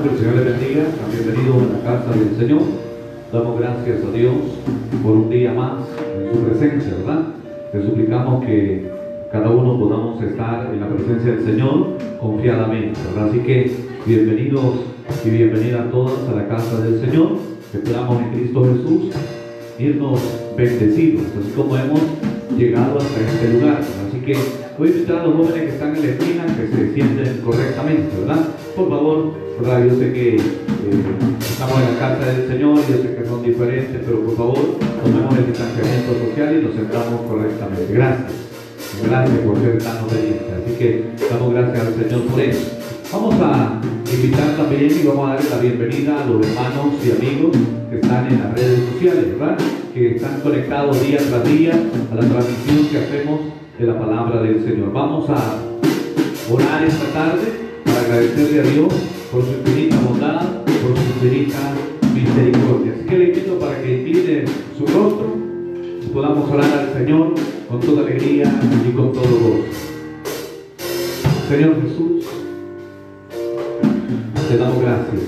que el Señor les bendiga. Bienvenidos a la casa del Señor. Damos gracias a Dios por un día más en su presencia, ¿verdad? Le suplicamos que cada uno podamos estar en la presencia del Señor confiadamente, ¿verdad? Así que bienvenidos y bienvenidas todas a la casa del Señor. Esperamos en Cristo Jesús irnos bendecidos, así como hemos llegado hasta este lugar, ¿verdad? Así que voy a invitar a los jóvenes que están en la esquina que se sienten correctamente, ¿verdad? Por favor, ¿verdad? Yo sé que estamos en la casa del Señor y yo sé que son diferentes, pero por favor, tomemos el distanciamiento social y nos sentamos correctamente. Gracias. Gracias por ser tan obedientes. Así que damos gracias al Señor por eso. Vamos a invitar también y vamos a darle la bienvenida a los hermanos y amigos que están en las redes sociales, ¿verdad? Que están conectados día tras día a la transmisión que hacemos de la palabra del Señor. Vamos a orar esta tarde para agradecerle a Dios por su infinita bondad, por su infinita misericordia. Así que le invito para que incline su rostro y podamos orar al Señor con toda alegría y con todo gozo. Señor Jesús, te damos gracias.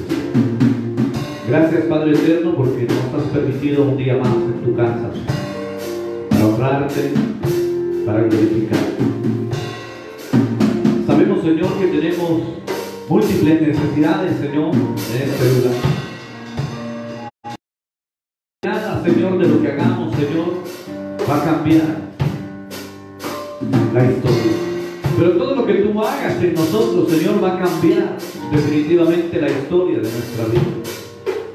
Gracias, Padre eterno, porque nos has permitido un día más en tu casa para honrarte, para glorificarte. Sabemos, Señor, que tenemos múltiples necesidades, Señor, en este lugar. Nada, Señor, de lo que hagamos, Señor, va a cambiar la historia. Pero todo lo que tú hagas en nosotros, Señor, va a cambiar definitivamente la historia de nuestra vida.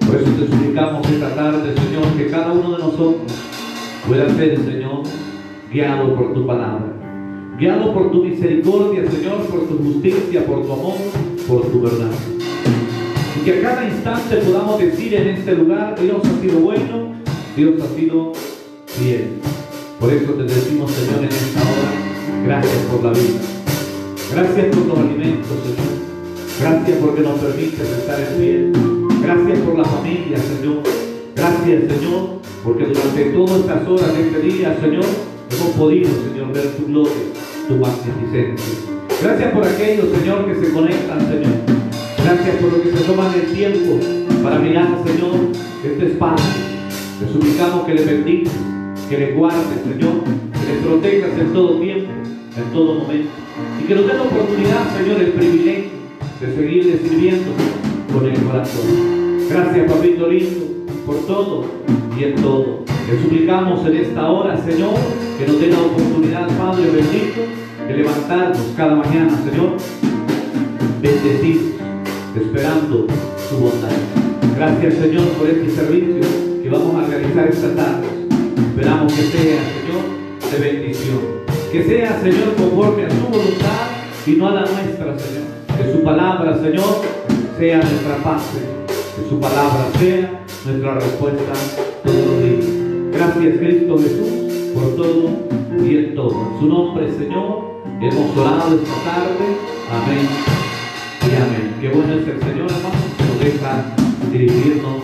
Por eso te suplicamos esta tarde, Señor, que cada uno de nosotros pueda ser, Señor, guiado por tu palabra, guiado por tu misericordia, Señor, por tu justicia, por tu amor, por tu verdad. Y que a cada instante podamos decir en este lugar: Dios ha sido bueno, Dios ha sido fiel. Por eso te decimos, Señor, en esta hora, gracias por la vida. Gracias por los alimentos, Señor. Gracias porque nos permites estar en pie. Gracias por la familia, Señor. Gracias, Señor, porque durante todas estas horas de este día, Señor, hemos podido, Señor, ver tu gloria, tu magnificencia. Gracias por aquellos, Señor, que se conectan, Señor. Gracias por los que se toman el tiempo para mirar, Señor, este espacio. Le suplicamos que le bendigas, que le guardes, Señor, que le protejas en todo tiempo, en todo momento. Y que nos dé la oportunidad, Señor, el privilegio de seguirle sirviendo con el corazón. Gracias, papito lindo, por todo y en todo. Le suplicamos en esta hora, Señor, que nos dé la oportunidad, Padre bendito, de levantarnos cada mañana, Señor, bendecidos, esperando su bondad. Gracias, Señor, por este servicio que vamos a realizar esta tarde. Esperamos que sea, Señor, de bendición. Que sea, Señor, conforme a su voluntad y no a la nuestra, Señor. Que su palabra, Señor, sea nuestra paz, Señor. Que su palabra sea nuestra respuesta todos los días. Gracias, Cristo Jesús, por todo y en todo. En su nombre, Señor, hemos orado esta tarde. Amén y amén. Qué bueno es el Señor, hermano, que nos deja dirigirnos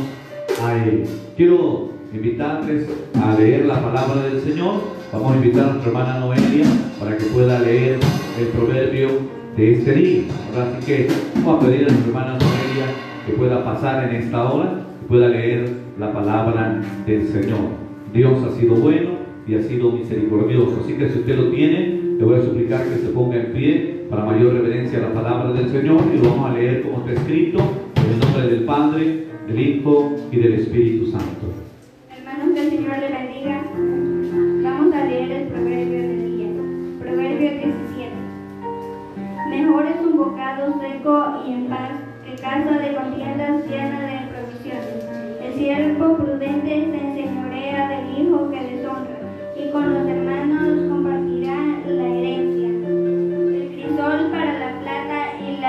a Él. Quiero invitarles a leer la palabra del Señor. Vamos a invitar a nuestra hermana Noelia para que pueda leer el proverbio de este día, ¿verdad? Así que vamos a pedir a nuestra hermana Noelia que pueda pasar en esta hora y pueda leer la palabra del Señor. Dios ha sido bueno y ha sido misericordioso. Así que si usted lo tiene, le voy a suplicar que se ponga en pie para mayor reverencia a la palabra del Señor, y lo vamos a leer como está escrito, en el nombre del Padre, del Hijo y del Espíritu Santo. Hermanos, que el Señor le bendiga. Vamos a leer el proverbio del día. Proverbio 17. Mejor es un bocado seco y en paz que casa de contiendas llena de provisiones. El siervo prudente se enseñorea del hijo que deshonra, y con los hermanos compartirá la herencia. El crisol para la plata y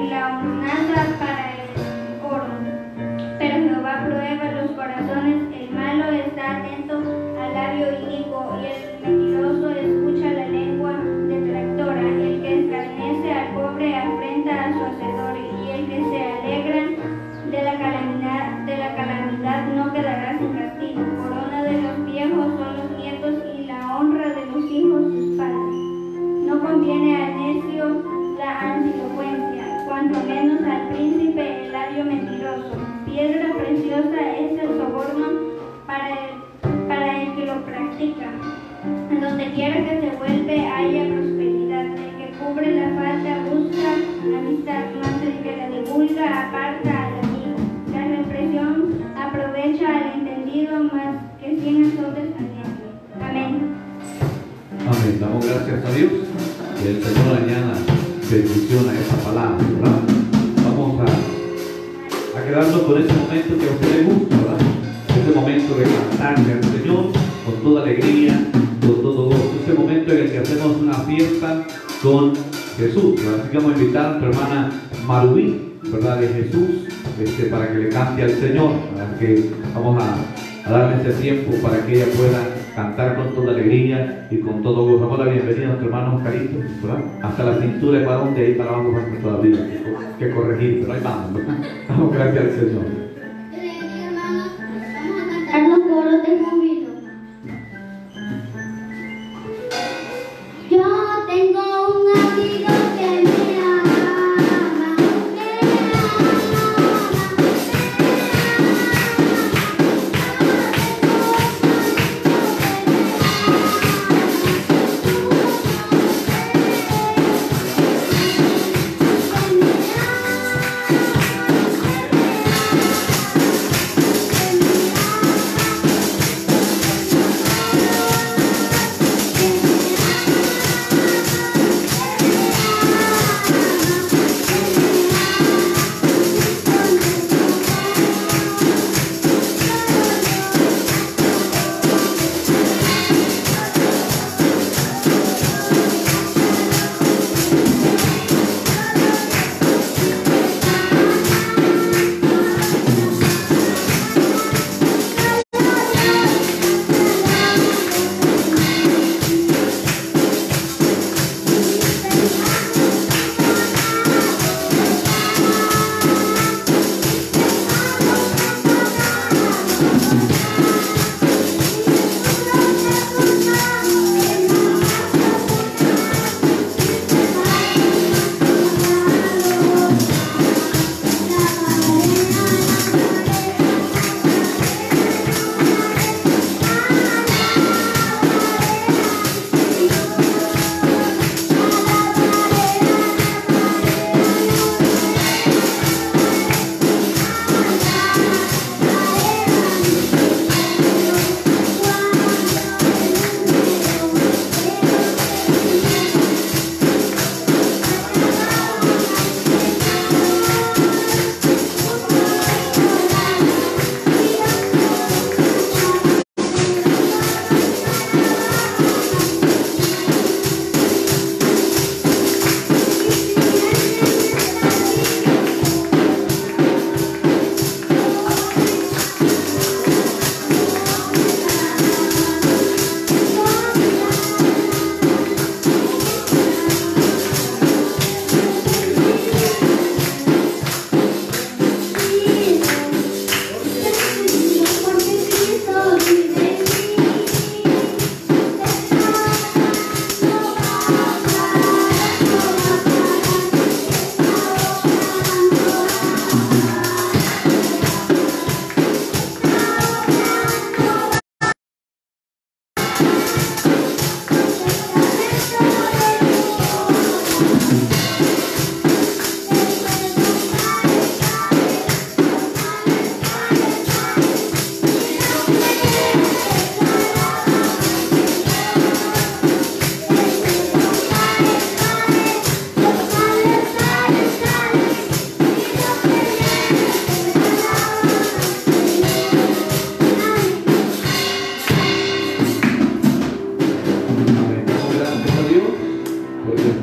la hornaza para el oro. Pero Jehová prueba los corazones. El malo está atento al labio inicuo, y el mentiroso escucha la lengua detractora. El que escarnece al pobre afrenta a su hacedor, y el que se alegra de la calamidad no quedará sin castigo. Corona de los viejos son los nietos adversario mentiroso. Piedra preciosa es el soborno para el que lo practica. Donde quiera que se vuelve haya prosperidad. El que cubre la falta busca amistad, mas el que la divulga aparta al amigo. La represión aprovecha al entendido más que 100 azotes al necio. Amén. Amén. Damos gracias a Dios. Que el Señor añada bendición a esa palabra, ¿verdad? Vamos a quedarnos con ese momento que a usted le gusta, ¿verdad? Ese momento de cantarle al Señor con toda alegría, con todo gozo. Ese momento en el que hacemos una fiesta con Jesús, ¿verdad? Así que vamos a invitar a nuestra hermana Marubí, ¿verdad? De Jesús, para que le cante al Señor, ¿verdad? Que vamos a darle ese tiempo para que ella pueda cantar con toda alegría y con todo gozo. Damos la bienvenida a nuestro hermano Oscarito, ¿verdad? Hasta la cintura de varón, de ahí para abajo falta todavía que corregir, pero ahí vamos, ¿verdad? Damos gracias al Señor. Hermanos, vamos a cantar los coros de júbilo. Yo tengo un amigo que me ama,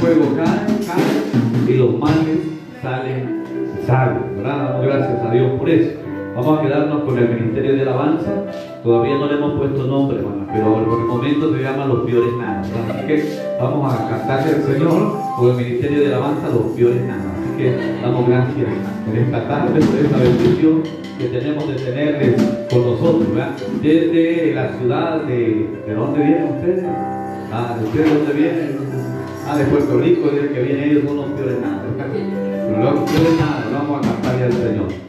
fuego cae y los males salen, ¿verdad? Damos gracias a Dios por eso. Vamos a quedarnos con el ministerio de alabanza. Todavía no le hemos puesto nombre, hermanos, pero por el momento se llama Los Peores Nada, ¿verdad? Así que vamos a cantarle al Señor con el ministerio de alabanza Los Peores Nada. Así que damos gracias en esta tarde por esta bendición que tenemos de tenerles con nosotros, ¿verdad? Desde la ciudad ¿de dónde vienen ustedes? ¿De ustedes dónde vienen? De Puerto Rico, desde que vienen ellos son los peores nada. Pero los peores nada, vamos a cantarle al Señor.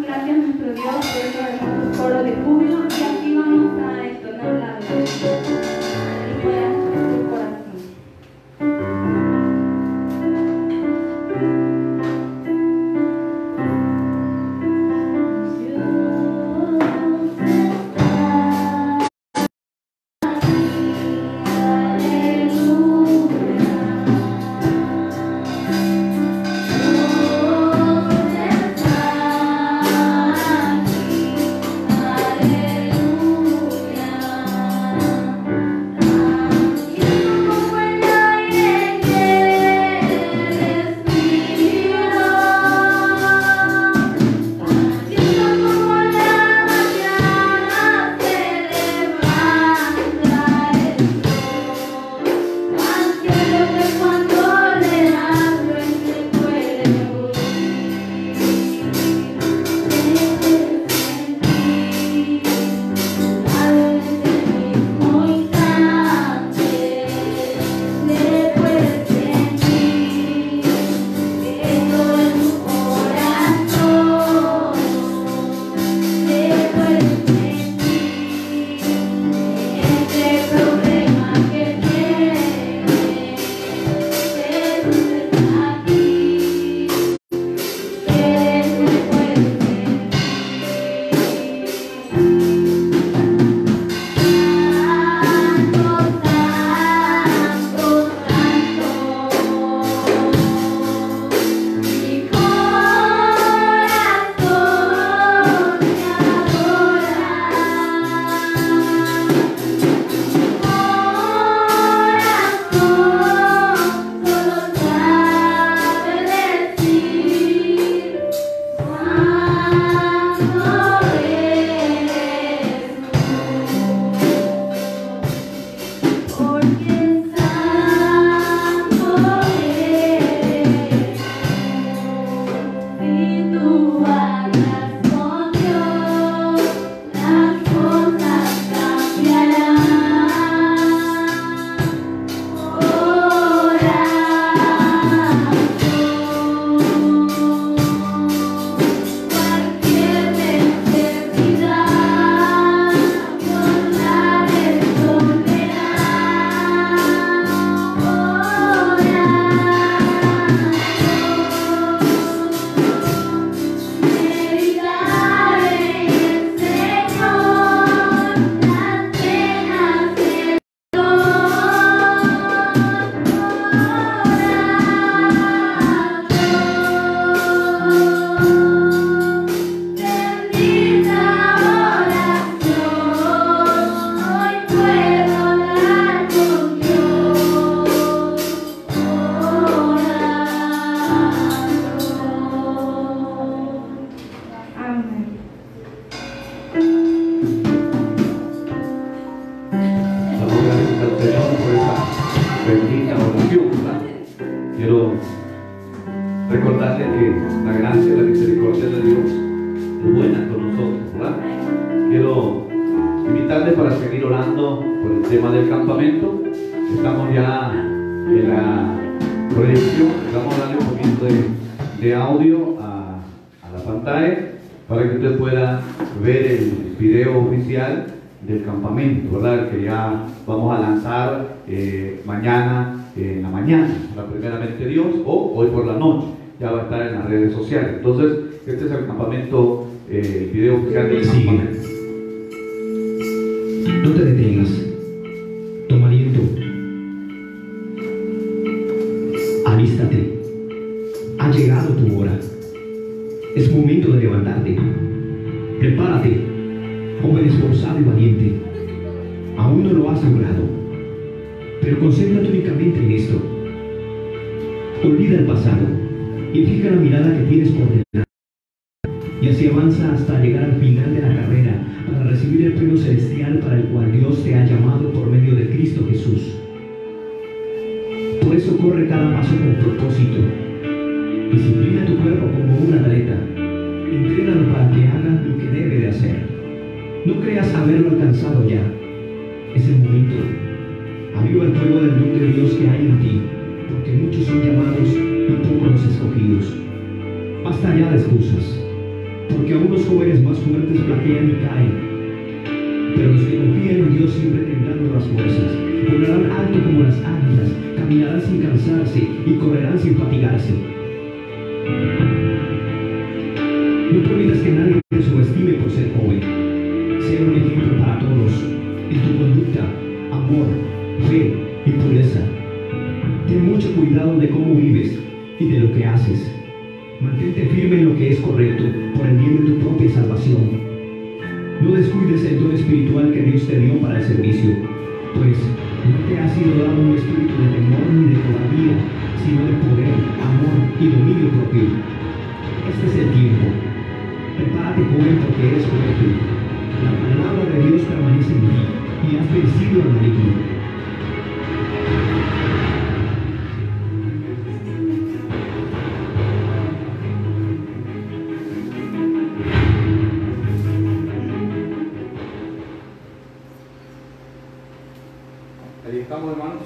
gracias a nuestro Dios por este hermoso coro de júbilo y aquí vamos a entonar la y puedas tu corazón. bendita oración, ¿verdad? Quiero recordarle que la gracia y la misericordia de Dios es buena con nosotros, ¿verdad? Quiero invitarle para seguir orando por el tema del campamento. Estamos ya en la proyección, vamos a darle un poquito de audio a la pantalla para que usted pueda ver el video oficial del campamento, ¿verdad? Que ya vamos a lanzar mañana en la mañana, primeramente Dios, o hoy por la noche, ya va a estar en las redes sociales. Entonces, este es el campamento, el video oficial del campamento. No te detengas, toma aliento, alístate, ha llegado tu hora, es momento de levantarte, prepárate, joven esforzado y valiente, aún no lo has logrado, pero concéntrate únicamente en esto, olvida el pasado y fija la mirada que tienes por delante, y así avanza hasta llegar al final de la carrera para recibir el premio celestial para el cual Dios te ha llamado por medio de Cristo Jesús. Por eso corre cada paso con propósito, disciplina tu cuerpo como un atleta, entrénalo para que haga lo que debe de hacer. No creas haberlo alcanzado ya, es el momento. Aviva el fuego del don de Dios que hay en ti, porque muchos son llamados y pocos los escogidos. Basta ya de excusas. Por porque aún los jóvenes más fuertes flaquean y caen, pero los que confían en Dios siempre tendrán nuevas fuerzas, volarán alto como las águilas, caminarán sin cansarse y correrán sin fatigarse. No permitas que nadie te subestime por ser joven. Sé un ejemplo para todos en tu conducta, amor, fe y pureza. Ten mucho cuidado de cómo vives y de lo que haces. Mantente firme en lo que es correcto por el bien de tu propia salvación. No descuides el don espiritual que Dios te dio para el servicio, pues no te ha sido dado un espíritu de temor ni de cobardía, sino de poder, amor y dominio propio. Este es el tiempo. Prepárate, joven, porque eres joven. La palabra de Dios permanece en ti y has vencido al maligno. Ahí estamos, hermanos.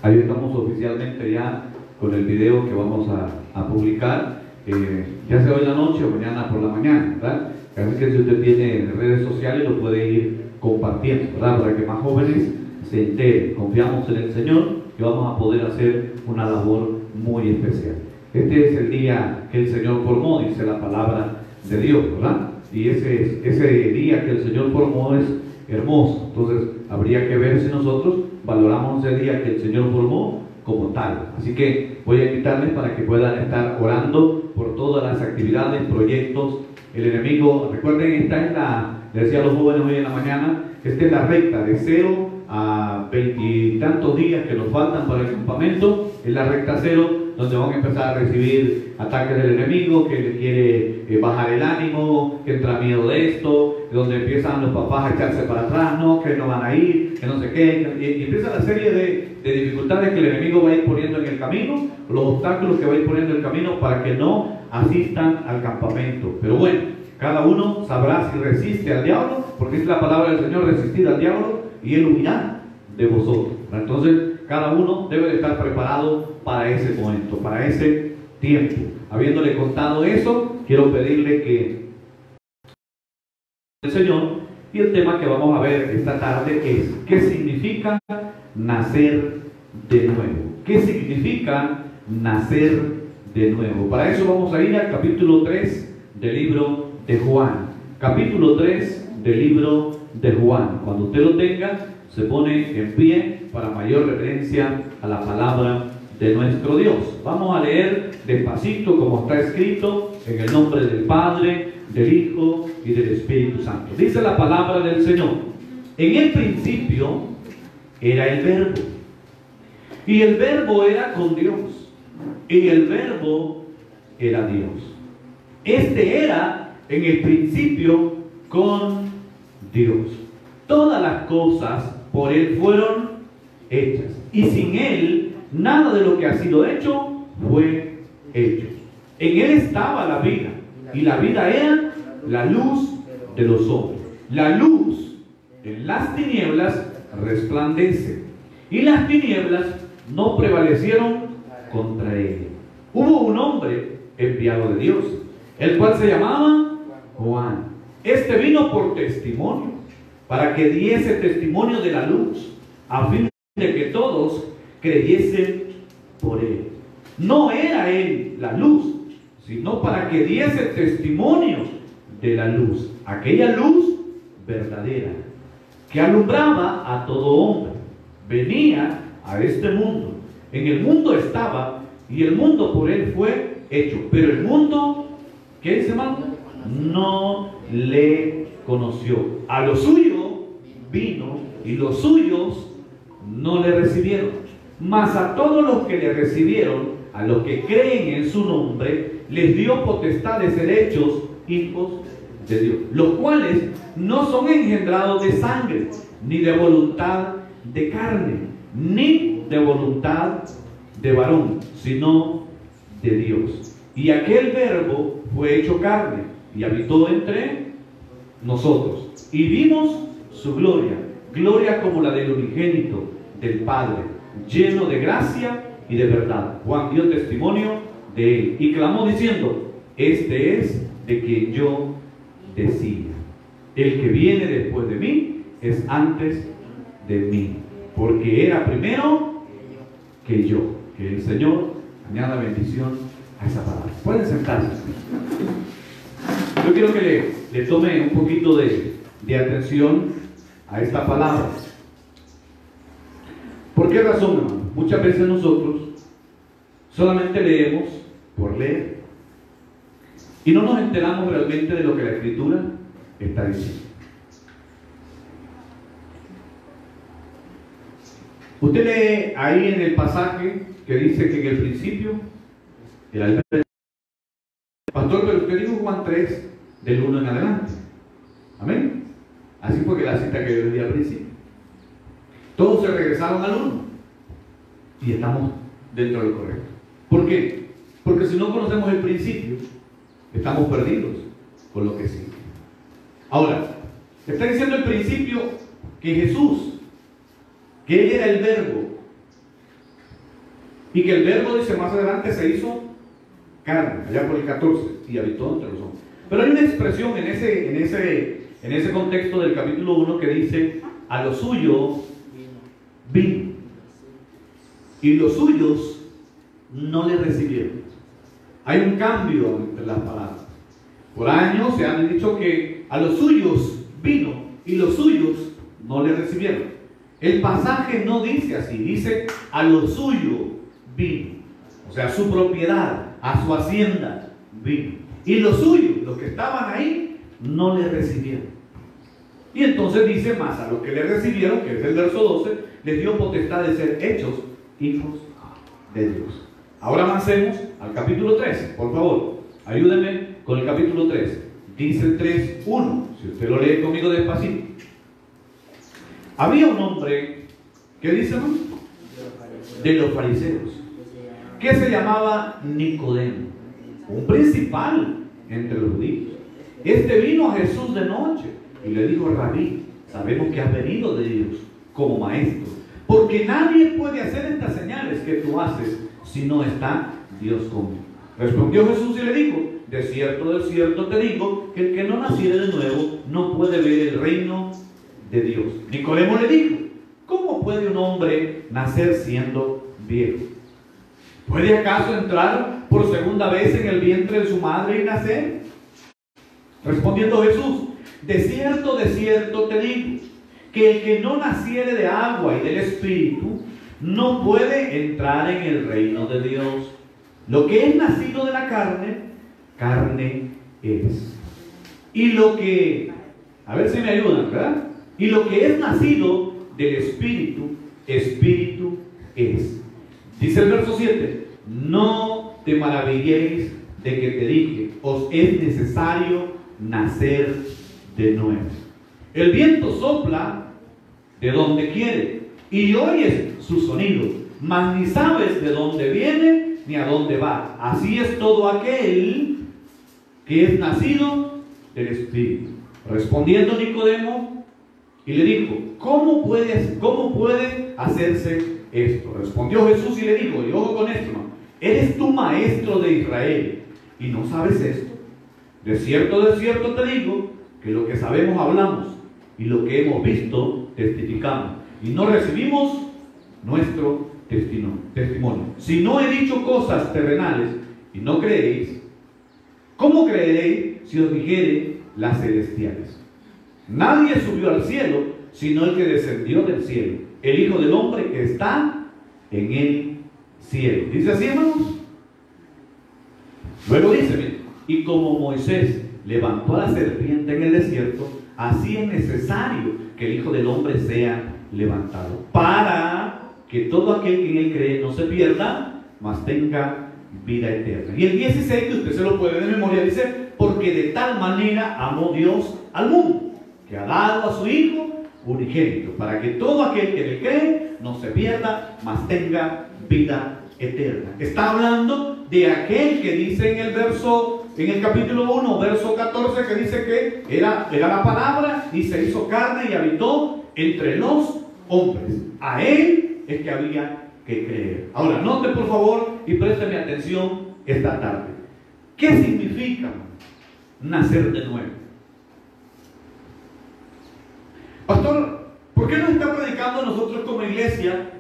Ahí estamos oficialmente ya con el video que vamos a publicar, ya sea hoy en la noche o mañana por la mañana, ¿verdad? Así que si usted tiene redes sociales lo puede ir compartiendo, ¿verdad? Para que más jóvenes se enteren. Confiamos en el Señor y vamos a poder hacer una labor muy especial. Este es el día que el Señor formó, dice la palabra de Dios, ¿verdad? Y ese día que el Señor formó es hermoso. Entonces habría que ver si nosotros valoramos ese día que el Señor formó como tal. Así que voy a invitarles para que puedan estar orando por todas las actividades, proyectos. El enemigo, recuerden, esta es le decía a los jóvenes hoy en la mañana, esta es la recta de 0 a 20 y tantos días que nos faltan para el campamento. Es la recta 0, donde van a empezar a recibir ataques del enemigo que le quiere bajar el ánimo, que entra miedo de esto, donde empiezan los papás a echarse para atrás, no, que no van a ir, que no sé qué, y empieza la serie de dificultades que el enemigo va a ir poniendo en el camino, los obstáculos que va a ir poniendo en el camino para que no asistan al campamento. Pero bueno, cada uno sabrá si resiste al diablo, porque es la palabra del Señor, resistir al diablo y él huirá de vosotros. Entonces cada uno debe de estar preparado para ese momento, para ese tiempo. Habiéndole contado eso, quiero pedirle que el Señor, y el tema que vamos a ver esta tarde es ¿qué significa nacer de nuevo? ¿Qué significa nacer de nuevo? Para eso vamos a ir al capítulo 3 del libro de Juan. Capítulo 3 del libro de Juan. Cuando usted lo tenga, se pone en pie para mayor referencia a la palabra de nuestro Dios. Vamos a leer despacito como está escrito, en el nombre del Padre, del Hijo y del Espíritu Santo. Dice la palabra del Señor: en el principio era el Verbo, y el Verbo era con Dios, y el Verbo era Dios. Este era en el principio con Dios. Todas las cosas por Él fueron hechas, y sin Él nada de lo que ha sido hecho fue hecho. En Él estaba la vida, y la vida era la luz de los hombres. La luz en las tinieblas resplandece, y las tinieblas no prevalecieron contra ella. Hubo un hombre enviado de Dios, el cual se llamaba Juan. Este vino por testimonio, para que diese testimonio de la luz, a fin de que todos creyesen por él. No era él la luz, sino para que diese testimonio de la luz, aquella luz verdadera, que alumbraba a todo hombre. Venía a este mundo. En el mundo estaba, y el mundo por él fue hecho. Pero el mundo, ¿qué dice, hermano? No le conoció. A lo suyo vino, y los suyos no le recibieron. Mas a todos los que le recibieron, a los que creen en su nombre, les dio potestad de ser hechos hijos de Dios, los cuales no son engendrados de sangre, ni de voluntad de carne, ni de voluntad de varón, sino de Dios. Y aquel Verbo fue hecho carne y habitó entre nosotros, y vimos su gloria, gloria como la del unigénito del Padre, lleno de gracia y de verdad. Juan dio testimonio de él y clamó diciendo: este es de quien yo decía: el que viene después de mí es antes de mí, porque era primero que yo. Que el Señor añada bendición a esa palabra. Pueden sentarse. Yo quiero que le tome un poquito de atención a esta palabra. ¿Por qué razón, hermano? Muchas veces nosotros solamente leemos por leer y no nos enteramos realmente de lo que la Escritura está diciendo. Usted lee ahí en el pasaje que dice que en el principio era el verbo. Pastor, pero usted dijo Juan 3 del 1 en adelante. Amén. Así fue que la cita que yo le di al principio. Todos se regresaron al 1 y estamos dentro del correcto. ¿Por qué? Porque si no conocemos el principio, estamos perdidos con lo que sigue. Ahora, está diciendo el principio que Jesús, que Él era el verbo, y que el verbo, dice más adelante, se hizo carne, allá por el 14, y habitó entre los hombres. Pero hay una expresión en ese contexto del capítulo 1 que dice: a lo suyo vino, y los suyos no le recibieron. Hay un cambio entre las palabras. Por años se han dicho que a los suyos vino y los suyos no le recibieron. El pasaje no dice así, dice a lo suyo vino, o sea, a su propiedad, a su hacienda vino, y los suyos, los que estaban ahí, no le recibieron. Y entonces dice: más a los que le recibieron, que es el verso 12, les dio potestad de ser hechos hijos de Dios. Ahora avancemos al capítulo 3, por favor, ayúdenme con el capítulo 3. Dice el 3:1, si usted lo lee conmigo despacito. Había un hombre, ¿qué dice, hermano? De los fariseos, que se llamaba Nicodemo, un principal entre los judíos. Este vino a Jesús de noche y le dijo: Rabí, sabemos que has venido de Dios como maestro, porque nadie puede hacer estas señales que tú haces si no está Dios conmigo. Respondió Jesús y le dijo: de cierto te digo, que el que no naciere de nuevo no puede ver el reino de Dios. Nicodemo le dijo: ¿cómo puede un hombre nacer siendo viejo? ¿Puede acaso entrar por segunda vez en el vientre de su madre y nacer? Respondiendo Jesús: de cierto te digo, que el que no naciere de agua y del Espíritu no puede entrar en el reino de Dios. Lo que es nacido de la carne, carne es. Y lo que, a ver si me ayudan, ¿verdad? Y lo que es nacido del Espíritu, Espíritu es. Dice el verso 7: no te maravilléis de que te dije, os es necesario nacer de nuevo. El viento sopla de donde quiere y oyes su sonido, mas ni sabes de dónde viene ni a dónde va. Así es todo aquel que es nacido del Espíritu. Respondiendo Nicodemo y le dijo: ¿cómo puede hacerse esto? Respondió Jesús y le dijo, y ojo con esto, ¿no? ¿Eres tú maestro de Israel y no sabes esto? De cierto te digo, que lo que sabemos hablamos, y lo que hemos visto testificamos, y no recibimos nuestro testimonio. Si no he dicho cosas terrenales y no creéis, ¿cómo creeréis si os dijere las celestiales? Nadie subió al cielo sino el que descendió del cielo, el Hijo del Hombre que está en el cielo. ¿Dice así, hermanos? Luego dice: mire, y como Moisés levantó a la serpiente en el desierto, así es necesario que el Hijo del Hombre sea levantado, para que todo aquel que en él cree no se pierda, mas tenga vida eterna. Y el 16, que usted se lo puede de memoria, dice: porque de tal manera amó Dios al mundo, que ha dado a su Hijo unigénito, para que todo aquel que en él cree no se pierda, mas tenga vida eterna. Está hablando de aquel que dice en el capítulo 1, verso 14, que dice que era la palabra y se hizo carne y habitó entre los hombres. A él es que había que creer. Ahora, note por favor y présteme atención esta tarde. ¿Qué significa nacer de nuevo. Pastor, ¿por qué nos está predicando a nosotros como iglesia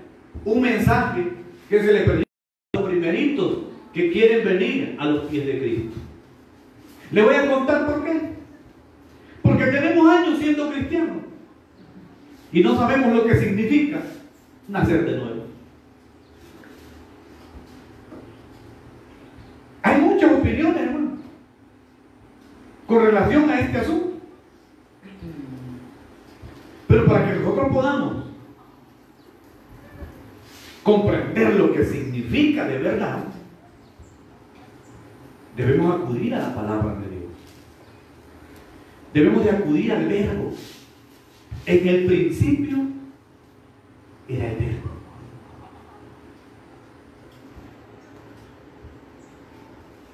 un mensaje que se le predica a los primeritos que quieren venir a los pies de Cristo? Le voy a contar por qué. Porque tenemos años siendo cristianos y no sabemos lo que significa nacer de nuevo. Hay muchas opiniones, hermano, con relación a este asunto. Pero para que nosotros podamos comprender lo que significa de verdad, debemos acudir a la palabra de Dios. Debemos de acudir al verbo. En el principio era el verbo.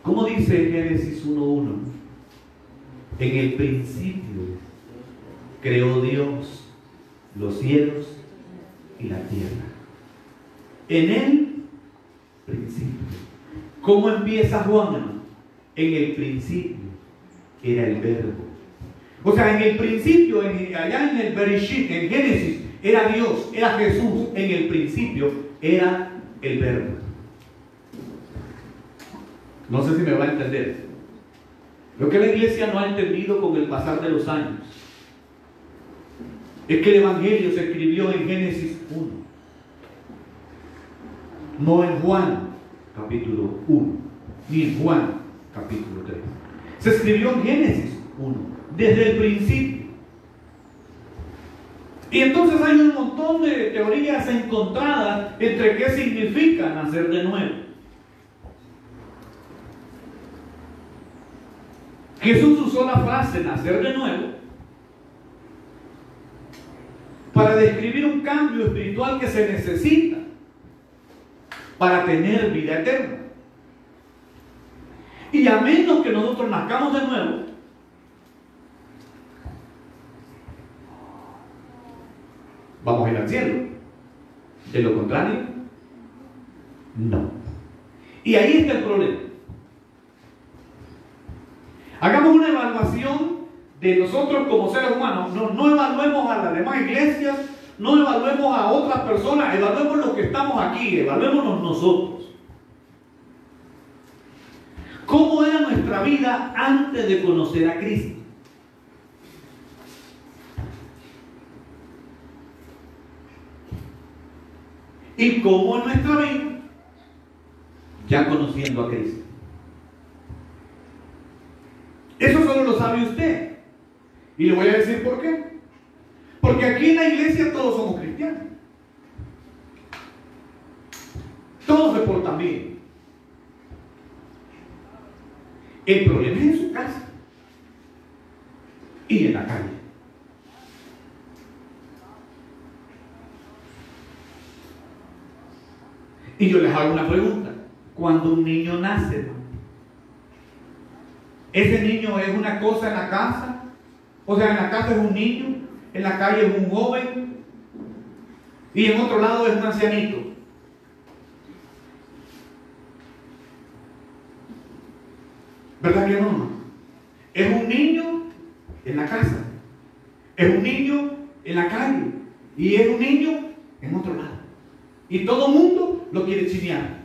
¿Cómo dice Génesis 1:1? En el principio creó Dios los cielos y la tierra. En el principio. ¿Cómo empieza Juan? En el principio era el verbo. O sea, en el principio, allá en el Bereshit, en Génesis, era Dios, era Jesús. En el principio era el verbo. No sé si me va a entender. Lo que la iglesia no ha entendido con el pasar de los años es que el Evangelio se escribió en Génesis 1, no en Juan capítulo 1, ni en Juan capítulo 3. Se escribió en Génesis 1, desde el principio. Y entonces hay un montón de teorías encontradas entre qué significa nacer de nuevo. Jesús usó la frase nacer de nuevo para describir un cambio espiritual que se necesita para tener vida eterna. Y a menos que nosotros nazcamos de nuevo, vamos a ir al cielo. De lo contrario, no. Y ahí está el problema. Hagamos una evaluación de nosotros como seres humanos. No evaluemos a las demás iglesias, no evaluemos a otras personas, evaluemos los que estamos aquí, evaluémonos nosotros. ¿Cómo era nuestra vida antes de conocer a Cristo? ¿Y cómo es nuestra vida ya conociendo a Cristo? Eso solo lo sabe usted. Y le voy a decir por qué. Porque aquí en la iglesia todos somos cristianos. Todos se portan bien. El problema es en su casa y en la calle. Y yo les hago una pregunta. Cuando un niño nace, ¿ese niño es una cosa en la casa? O sea, en la casa es un niño, en la calle es un joven y en otro lado es un ancianito. ¿Verdad que no? Es un niño en la casa, es un niño en la calle y es un niño en otro lado. Y todo el mundo lo quiere chinear.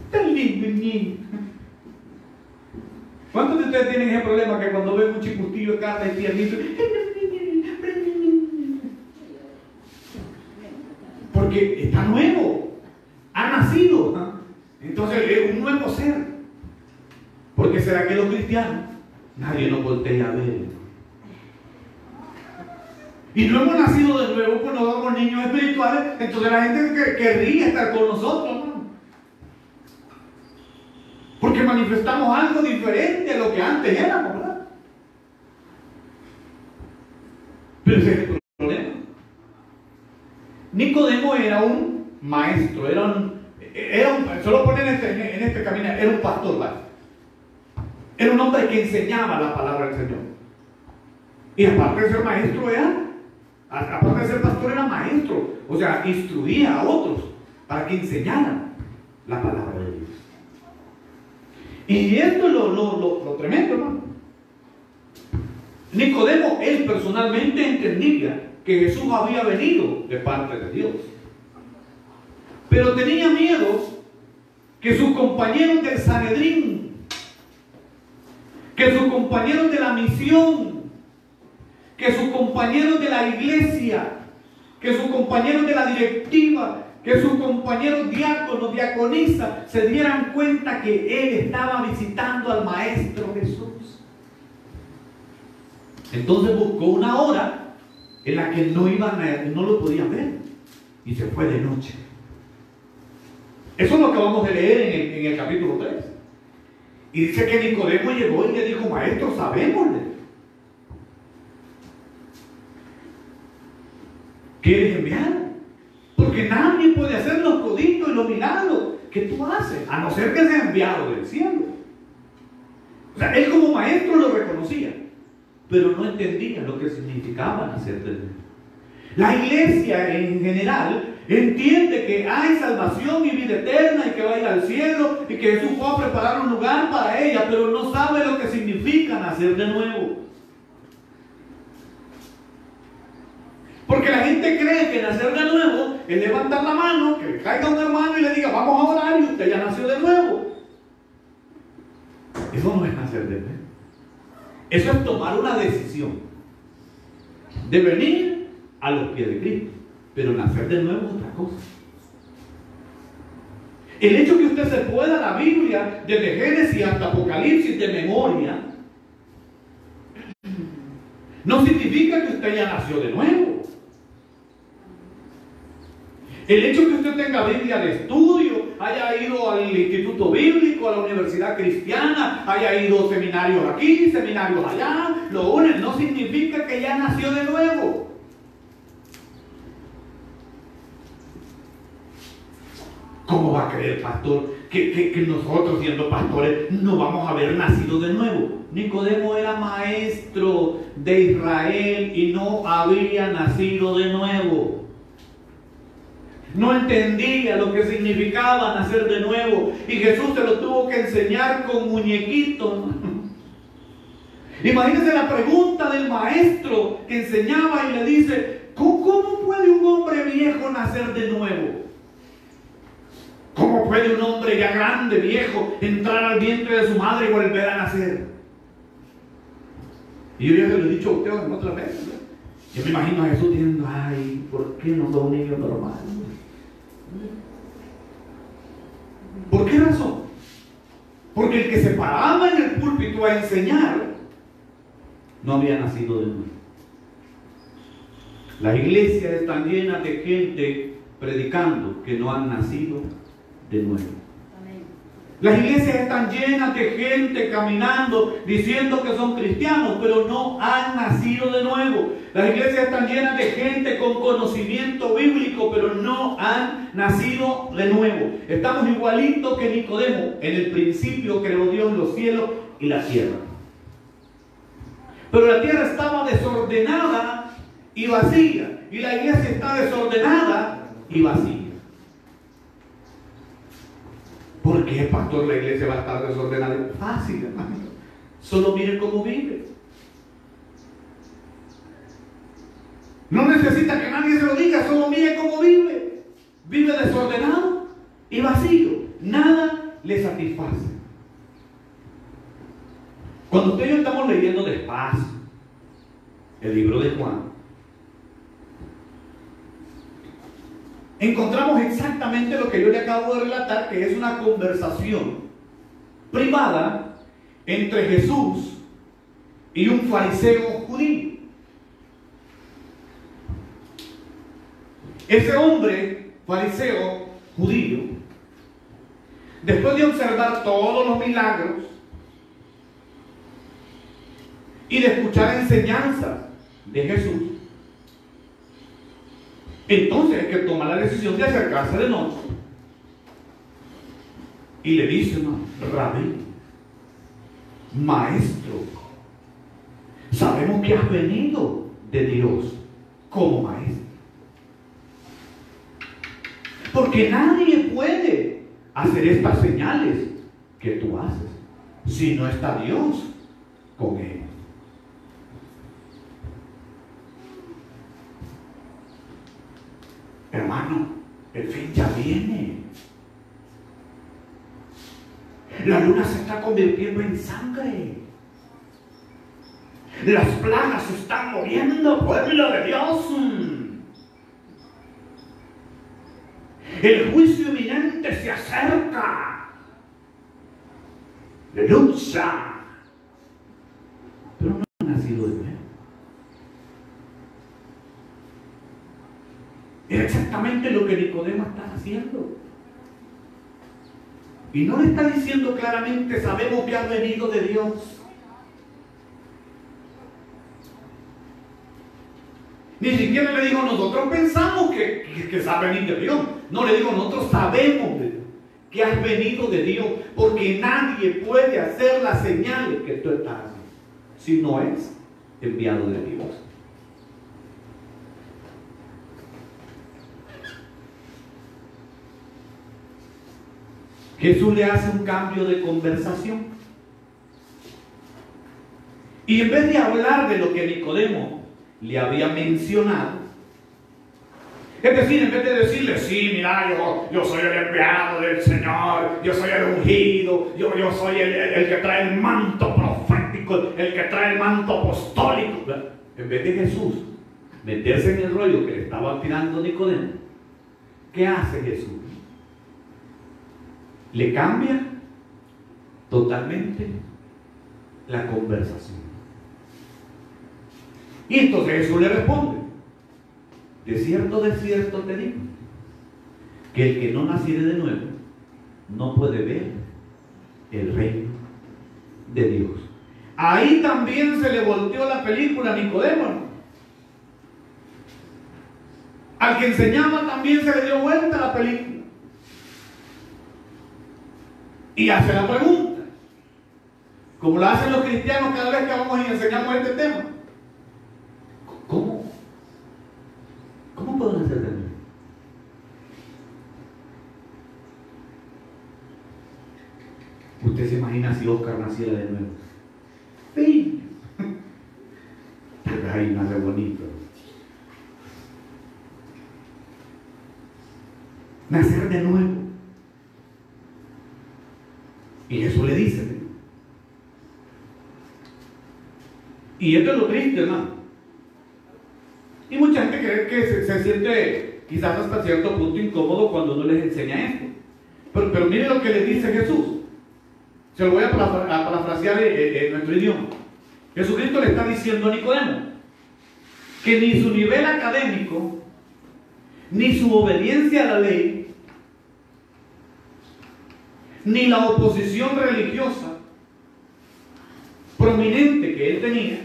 Tan lindo el niño. ¿Cuántos de ustedes tienen ese problema que cuando ven un chipustillo de casa y tiernito? Porque está nuevo, ha nacido, entonces es un nuevo ser. Porque será que los cristianos nadie nos voltea a ver. Y no hemos nacido de nuevo, pues no somos niños espirituales, entonces la gente querría estar con nosotros, ¿no? Porque manifestamos algo diferente a lo que antes éramos, ¿verdad? Pero ese es el problema. Nicodemo era un maestro, solo poner en este camino, era un pastor, ¿vale? Era un hombre que enseñaba la palabra del Señor. Y aparte de ser maestro, aparte de ser pastor, era maestro. O sea, instruía a otros para que enseñaran la palabra de Dios. Y esto es lo tremendo, hermano. Nicodemo, él personalmente entendía que Jesús había venido de parte de Dios. Pero tenía miedo que sus compañeros del Sanedrín, que sus compañeros de la misión, que sus compañeros de la iglesia, que sus compañeros de la directiva, que sus compañeros diáconos, diaconisas, se dieran cuenta que él estaba visitando al Maestro Jesús. Entonces buscó una hora en la que no lo podían ver, y se fue de noche. Eso es lo que vamos a leer en el capítulo 3. Y dice que Nicodemo llegó y le dijo: Maestro, sabémosle. ¿Quieres enviar? Porque nadie puede hacer los prodigios y los milagros que tú haces, a no ser que sea enviado del cielo. O sea, él como maestro lo reconocía, pero no entendía lo que significaba nacer de nuevo. La iglesia en general entiende que hay salvación y vida eterna y que va a ir al cielo y que Jesús fue a preparar un lugar para ella, pero no sabe lo que significa nacer de nuevo. Porque la gente cree que nacer de nuevo es levantar la mano, que le caiga un hermano y le diga: vamos a orar, y usted ya nació de nuevo. Eso no es nacer de nuevo. Eso es tomar una decisión de venir a los pies de Cristo. Pero nacer de nuevo es otra cosa. El hecho que usted se pueda la Biblia desde Génesis hasta Apocalipsis de memoria no significa que usted ya nació de nuevo. El hecho que usted tenga Biblia de estudio, haya ido al instituto bíblico, a la universidad cristiana, haya ido a seminarios aquí, seminarios allá, lo unen, no significa que ya nació de nuevo. ¿Cómo va a creer, pastor, que nosotros, siendo pastores, no vamos a haber nacido de nuevo? Nicodemo era maestro de Israel y no había nacido de nuevo. No entendía lo que significaba nacer de nuevo, y Jesús se lo tuvo que enseñar con muñequitos. Imagínense la pregunta del maestro que enseñaba y le dice: ¿cómo puede un hombre viejo nacer de nuevo? ¿Cómo puede un hombre ya grande, viejo, entrar al vientre de su madre y volver a nacer? Y yo ya se lo he dicho a ustedes en otras veces, ¿no? Yo me imagino a Jesús diciendo: ay, ¿por qué no da un niño normal? ¿Por qué razón? Porque el que se paraba en el púlpito a enseñar no había nacido de nuevo. Las iglesias están llenas de gente predicando que no han nacido de nuevo. Las iglesias están llenas de gente caminando diciendo que son cristianos, pero no han nacido de nuevo. Las iglesias están llenas de gente con conocimiento bíblico, pero no han nacido de nuevo. Estamos igualitos que Nicodemo. En el principio creó Dios los cielos y la tierra. Pero la tierra estaba desordenada y vacía, y la iglesia está desordenada y vacía. ¿Por qué, pastor, la iglesia va a estar desordenada? Fácil, hermano. Solo mire cómo vive. No necesita que nadie se lo diga, solo mire cómo vive. Vive desordenado y vacío. Nada le satisface. Cuando usted y yo estamos leyendo despacio el libro de Juan, encontramos exactamente lo que yo le acabo de relatar, que es una conversación privada entre Jesús y un fariseo judío. Ese hombre fariseo judío, después de observar todos los milagros y de escuchar enseñanzas de Jesús, entonces es que toma la decisión de acercarse de noche y le dice: no, Rabí, maestro, sabemos que has venido de Dios como maestro, porque nadie puede hacer estas señales que tú haces si no está Dios con él. hermano, el fin ya viene. La luna se está convirtiendo en sangre. Las plagas se están moviendo, pueblo de Dios. El juicio inminente se acerca. Aleluya. Pero no ha nacido de nuevo. Es exactamente lo que Nicodemo está haciendo. Y no le está diciendo claramente, sabemos que ha venido de Dios. Ni siquiera le digo, nosotros pensamos que ha venido de Dios. No, le digo, nosotros sabemos que has venido de Dios, porque nadie puede hacer las señales que tú estás haciendo si no es enviado de Dios. Jesús le hace un cambio de conversación. Y en vez de hablar de lo que Nicodemo le había mencionado, es decir, en vez de decirle, sí, mira, yo soy el enviado del Señor, yo soy el ungido, yo soy el que trae el manto profético, el que trae el manto apostólico. En vez de Jesús meterse en el rollo que le estaba tirando Nicodemo, ¿qué hace Jesús? Le cambia totalmente la conversación. Y entonces Jesús le responde, de cierto te digo, que el que no naciere de nuevo no puede ver el reino de Dios. Ahí también se le volteó la película a Nicodemo. Al que enseñaba también se le dio vuelta la película. Y hace la pregunta, como la hacen los cristianos cada vez que vamos y enseñamos este tema. ¿Cómo pueden hacer de nuevo? ¿Usted se imagina si Oscar naciera de nuevo? Sí. Pero ahí nace bonito. Nacer de nuevo. Y Jesús le dice, ¿no? Y esto es lo triste, hermano. Y mucha gente cree que se siente quizás hasta cierto punto incómodo cuando uno les enseña esto. Pero mire lo que le dice Jesús. Se lo voy a parafrasear en nuestro idioma. Jesucristo le está diciendo a Nicodemo que ni su nivel académico, ni su obediencia a la ley, ni la oposición religiosa prominente que él tenía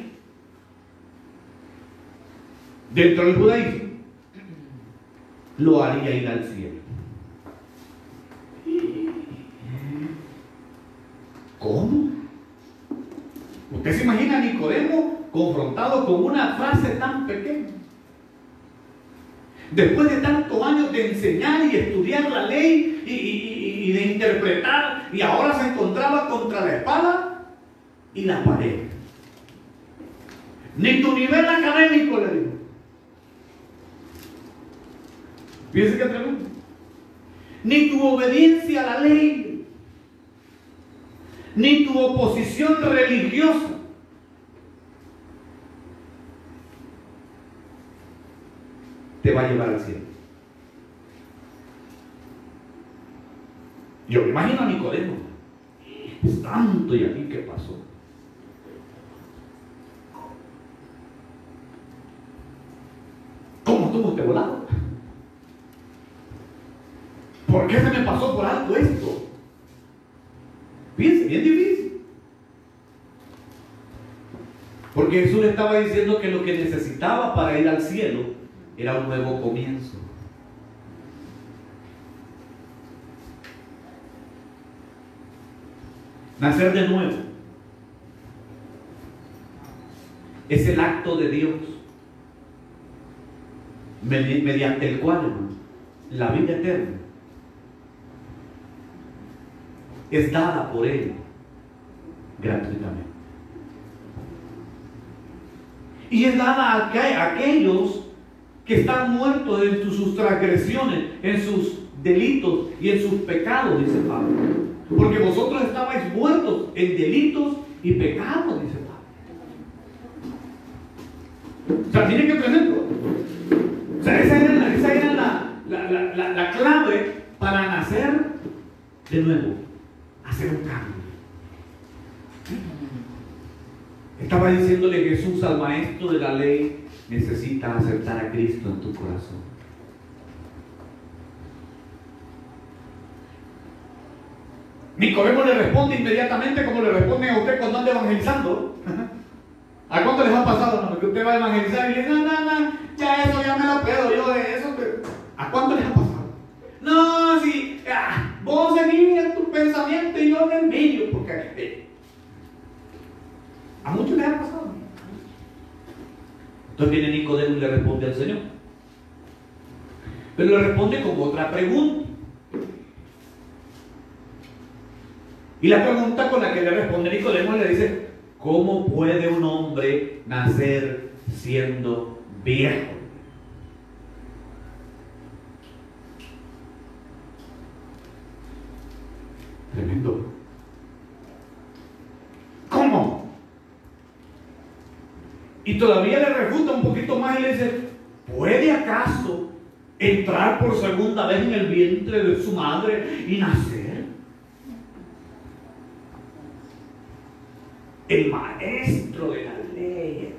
dentro del judaísmo lo haría ir al cielo. ¿Cómo? ¿Usted se imagina a Nicodemo confrontado con una frase tan pequeña? Después de tantos años de enseñar y estudiar la ley y de interpretar, y ahora se encontraba contra la espada y la pared. Ni tu nivel académico, le digo. Fíjense que tremendo. Ni tu obediencia a la ley, ni tu oposición religiosa te va a llevar al cielo. Yo me imagino a Nicodemo. Es tanto, y aquí qué pasó. ¿Cómo estuvo usted volado? ¿Por qué se me pasó por alto esto? Fíjense, bien difícil. Porque Jesús le estaba diciendo que lo que necesitaba para ir al cielo era un nuevo comienzo. Nacer de nuevo es el acto de Dios mediante el cual, hermano, la vida eterna es dada por Él gratuitamente. Y es dada a aquellos que están muertos en sus transgresiones, en sus delitos y en sus pecados, dice Pablo. Porque vosotros estabais muertos en delitos y pecados, dice Pablo. O sea, miren qué tremendo. O sea, esa era la clave para nacer de nuevo, hacer un cambio. Estaba diciéndole Jesús al maestro de la ley: necesitas aceptar a Cristo en tu corazón. Nicodemo le responde inmediatamente como le responden a usted cuando anda evangelizando. ¿A cuánto les ha pasado? No, que usted va a evangelizar y le dice: no, ya eso ya me lo puedo, yo de eso. ¿A cuánto les ha pasado? No, si vos seguís en tu pensamiento y yo en el mío, porque a muchos les ha pasado. Entonces viene Nicodemo y le responde al Señor. Pero le responde con otra pregunta. Y la pregunta con la que le responde Nicodemo le dice: ¿cómo puede un hombre nacer siendo viejo? Tremendo. ¿Cómo? Y todavía le refuta un poquito más y le dice: ¿puede acaso entrar por segunda vez en el vientre de su madre y nacer? El maestro de la ley.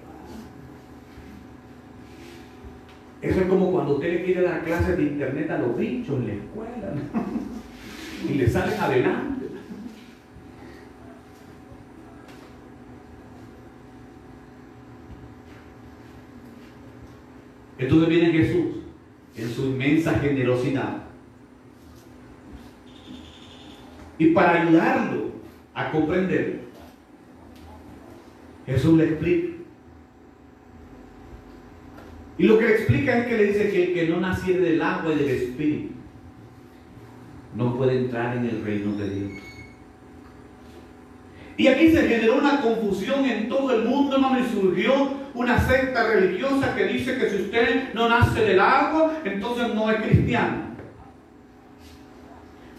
Eso es como cuando usted le quiere dar clases de internet a los bichos en la escuela, ¿no? Y le salen adelante. Entonces viene Jesús en su inmensa generosidad, y para ayudarlo a comprender, Jesús le explica. Y lo que le explica es que le dice que el que no naciere del agua y del Espíritu no puede entrar en el reino de Dios. Y aquí se generó una confusión en todo el mundo, hermano, y surgió una secta religiosa que dice que si usted no nace del agua, entonces no es cristiano.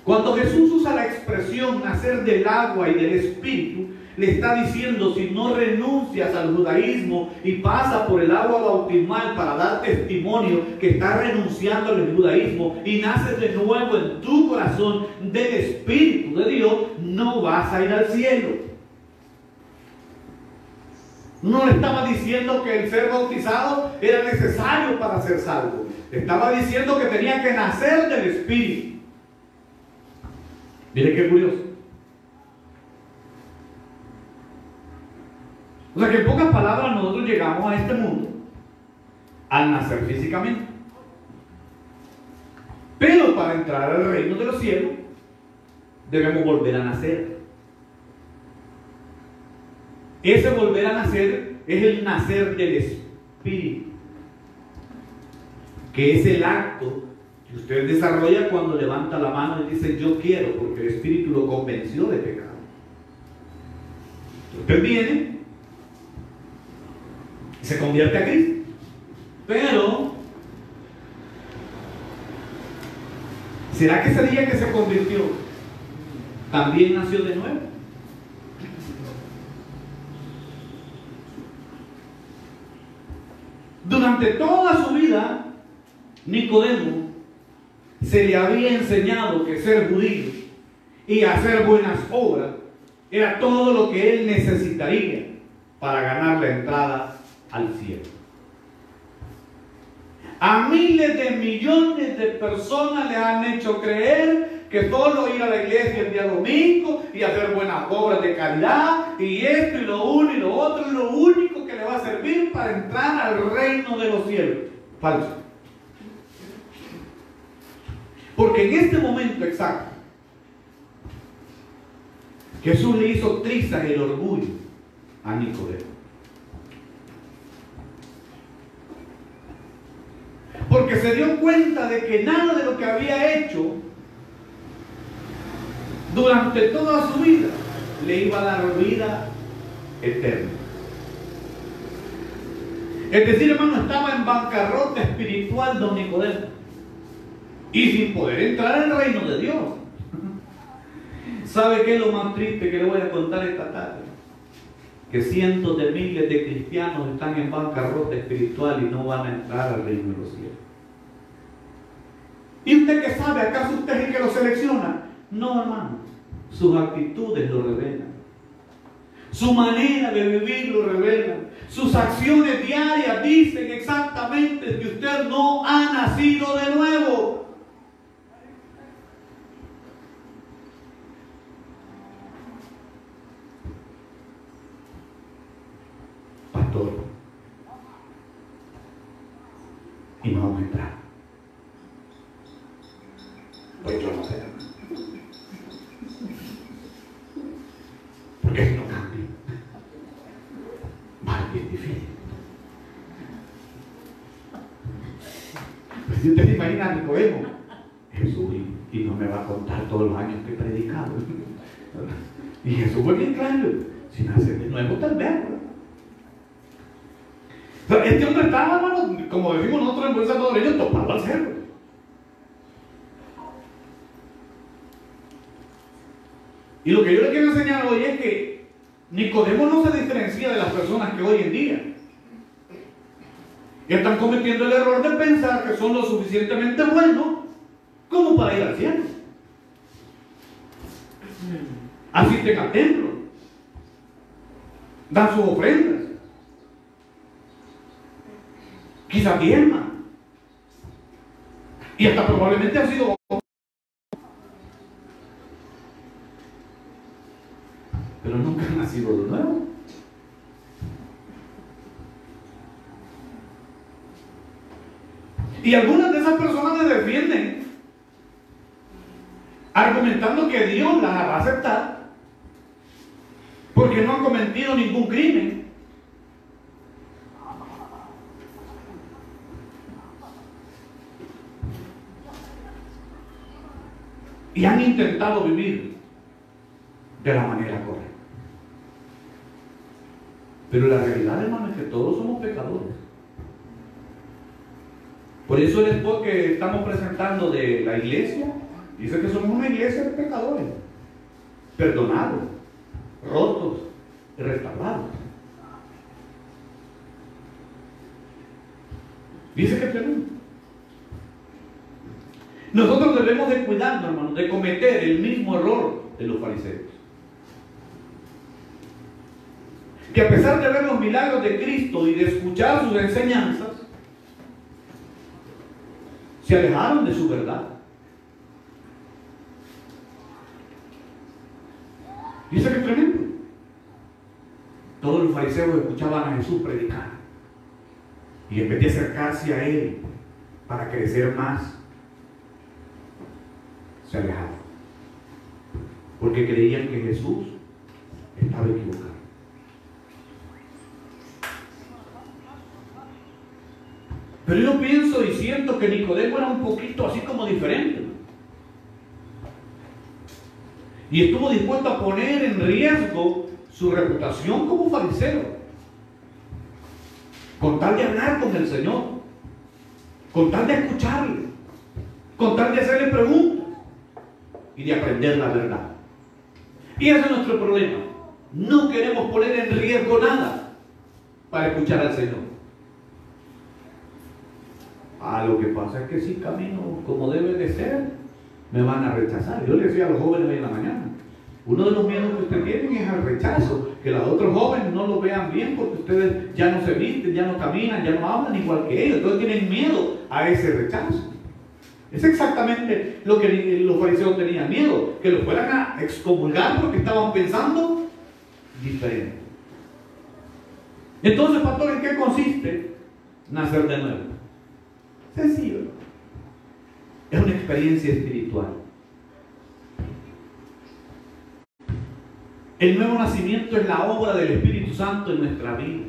Cuando Jesús usa la expresión nacer del agua y del Espíritu, le está diciendo: si no renuncias al judaísmo y pasas por el agua bautismal para dar testimonio que estás renunciando al judaísmo y naces de nuevo en tu corazón del Espíritu de Dios, no vas a ir al cielo. No le estaba diciendo que el ser bautizado era necesario para ser salvo. Le estaba diciendo que tenía que nacer del Espíritu. Mire qué curioso. O sea que en pocas palabras nosotros llegamos a este mundo al nacer físicamente. Pero para entrar al reino de los cielos debemos volver a nacer. Ese volver a nacer es el nacer del Espíritu, que es el acto que usted desarrolla cuando levanta la mano y dice: yo quiero, porque el Espíritu lo convenció de pecado. Usted viene y se convierte a Cristo, pero ¿será que ese día que se convirtió también nació de nuevo? Durante toda su vida, Nicodemo se le había enseñado que ser judío y hacer buenas obras era todo lo que él necesitaría para ganar la entrada al cielo. A miles de millones de personas le han hecho creer que solo ir a la iglesia el día domingo y hacer buenas obras de caridad y esto y lo uno y lo otro es lo único que le va a servir para entrar al reino de los cielos. Falso. Porque en este momento exacto, Jesús le hizo trizas el orgullo a Nicodemo. Porque se dio cuenta de que nada de lo que había hecho durante toda su vida le iba a dar vida eterna. Es decir, hermano, estaba en bancarrota espiritual don Nicodemo y sin poder entrar al reino de Dios. ¿Sabe qué es lo más triste que le voy a contar esta tarde? Que cientos de miles de cristianos están en bancarrota espiritual y no van a entrar al reino de los cielos. ¿Y usted qué sabe? ¿Acaso usted es el que lo selecciona? No, hermano. Sus actitudes lo revelan. Su manera de vivir lo revela. Sus acciones diarias dicen exactamente que usted no ha nacido de nuevo. Pastor, y no vamos a entrar. Pues yo no sé. Porque si no cambia, va a bien difícil. Pues si usted se imagina a Nicodemo, Jesús, y no me va a contar todos los años que he predicado. Y Jesús fue bien claro, si nace de nuevo tal vez. O sea, este hombre estaba, hermano, como decimos nosotros en buen salvadoreño, topado al cerro. Y lo que yo le quiero enseñar hoy es que Nicodemo no se diferencia de las personas que hoy en día están cometiendo el error de pensar que son lo suficientemente buenos como para ir al cielo. Asisten al templo, dan sus ofrendas, quizás diezman, y hasta probablemente han sido, pero nunca han nacido de nuevo. Y algunas de esas personas se defienden argumentando que Dios las va a aceptar porque no han cometido ningún crimen. Y han intentado vivir de la manera correcta. Pero la realidad, hermano, es que todos somos pecadores. Por eso el spot que estamos presentando de la iglesia dice que somos una iglesia de pecadores, perdonados, rotos y restaurados. Dice que tenemos. Nosotros debemos de cuidarnos, hermano, de cometer el mismo error de los fariseos. Que a pesar de ver los milagros de Cristo y de escuchar sus enseñanzas, se alejaron de su verdad. Dice que es tremendo. Todos los fariseos escuchaban a Jesús predicar y en vez de acercarse a Él para crecer más, se alejaron porque creían que Jesús estaba equivocado. Pero yo pienso y siento que Nicodemo era un poquito así como diferente. Y estuvo dispuesto a poner en riesgo su reputación como fariseo, con tal de hablar con el Señor, con tal de escucharle, con tal de hacerle preguntas y de aprender la verdad. Y ese es nuestro problema. No queremos poner en riesgo nada para escuchar al Señor. Lo que pasa es que si camino como debe de ser, me van a rechazar. Yo le decía a los jóvenes hoy en la mañana, uno de los miedos que ustedes tienen es al rechazo, que los otros jóvenes no lo vean bien porque ustedes ya no se visten, ya no caminan, ya no hablan igual que ellos. Entonces tienen miedo a ese rechazo. Es exactamente lo que los fariseos tenían miedo, que los fueran a excomulgar porque estaban pensando diferente. Entonces, pastor, ¿en qué consiste nacer de nuevo? Sencillo. Es una experiencia espiritual. El nuevo nacimiento es la obra del Espíritu Santo en nuestra vida.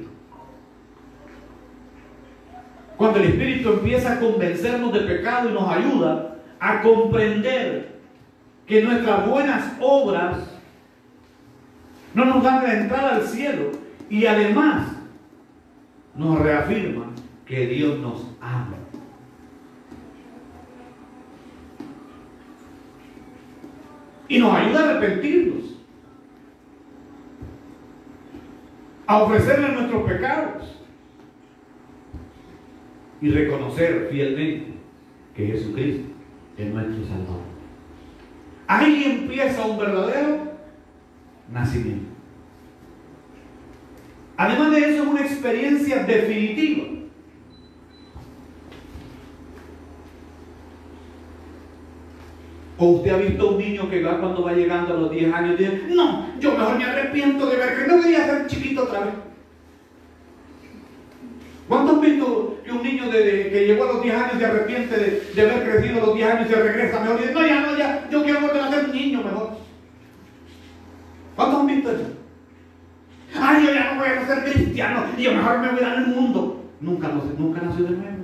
Cuando el Espíritu empieza a convencernos de pecado y nos ayuda a comprender que nuestras buenas obras no nos dan la entrada al cielo y además nos reafirma que Dios nos ama. Y nos ayuda a arrepentirnos, a ofrecerle nuestros pecados y reconocer fielmente que Jesucristo es nuestro Salvador. Ahí empieza un verdadero nacimiento. Además de eso, es una experiencia definitiva. ¿O usted ha visto un niño que va cuando va llegando a los 10 años y dice, no, yo mejor me arrepiento de ver que no quería ser chiquito otra vez? ¿Cuántos han visto que un niño que llegó a los 10 años se arrepiente de haber crecido a los 10 años y se regresa mejor y dice, no, ya, yo quiero volver a ser un niño mejor? ¿Cuántos han visto eso? Ay, yo ya no voy a ser cristiano y yo mejor me voy a dar el mundo. Nunca nació de nuevo.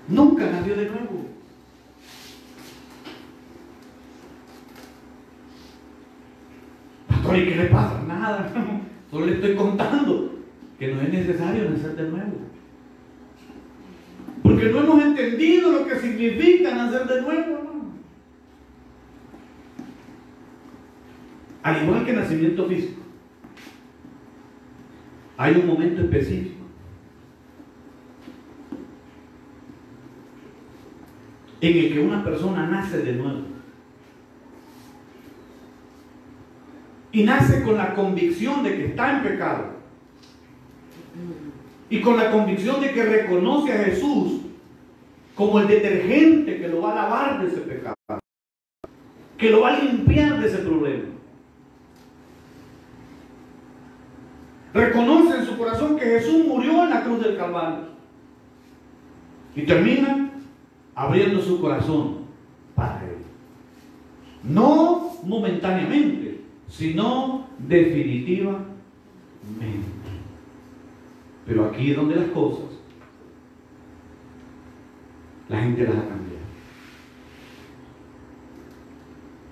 Nunca nació de nuevo. Pastor, ¿y qué le pasa? Nada. Solo le estoy contando que no es necesario nacer de nuevo. Porque no hemos entendido lo que significa nacer de nuevo, hermano. Al igual que el nacimiento físico, hay un momento específico en el que una persona nace de nuevo. Y nace con la convicción de que está en pecado. Y con la convicción de que reconoce a Jesús como el detergente que lo va a lavar de ese pecado, que lo va a limpiar de ese problema. Reconoce en su corazón que Jesús murió en la cruz del Calvario. Y termina abriendo su corazón para Él. No momentáneamente, sino definitivamente. Pero aquí es donde las cosas, la gente las ha cambiado.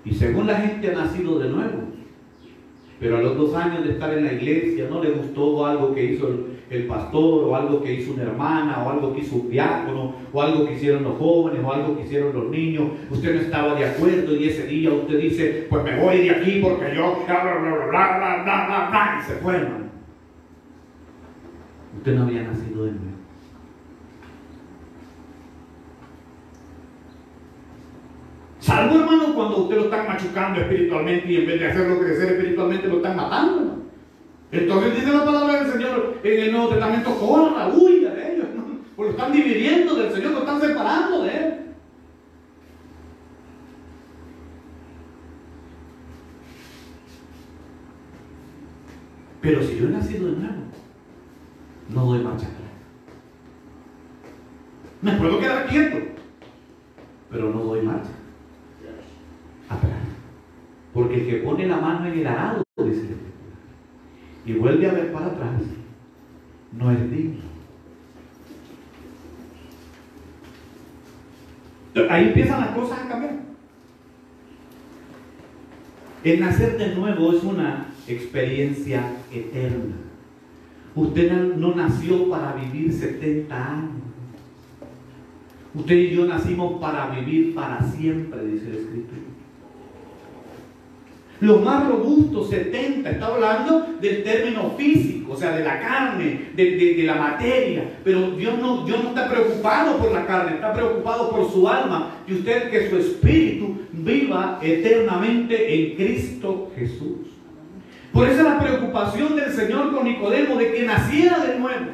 Y según la gente ha nacido de nuevo, pero a los 2 años de estar en la iglesia no le gustó algo que hizo el pastor, o algo que hizo una hermana, o algo que hizo un diácono, o algo que hicieron los jóvenes, o algo que hicieron los niños. Usted no estaba de acuerdo y ese día usted dice, pues me voy de aquí porque yo bla bla bla bla bla bla bla, y se fue, hermano. Usted no había nacido de nuevo. Salvo, hermano, cuando usted lo están machucando espiritualmente y en vez de hacerlo crecer espiritualmente lo están matando, hermano. Entonces dice la palabra del Señor en el Nuevo Testamento, corra, huya de ellos, ¿no? Pues lo están dividiendo del Señor, lo están separando de Él. Pero si yo he nacido de nuevo, no doy marcha atrás. Me puedo quedar quieto, pero no doy marcha atrás. Porque el que pone la mano en el arado, dice la Escritura, y vuelve a ver para atrás, no es digno. Ahí empiezan las cosas a cambiar. El nacer de nuevo es una experiencia eterna. Usted no nació para vivir 70 años. Usted y yo nacimos para vivir para siempre, dice la Escritura. Los más robustos, 70, está hablando del término físico, o sea, de la carne, de la materia. Pero Dios no está preocupado por la carne, está preocupado por su alma. Y usted, que su espíritu viva eternamente en Cristo Jesús. Por eso la preocupación del Señor con Nicodemo de que naciera de nuevo.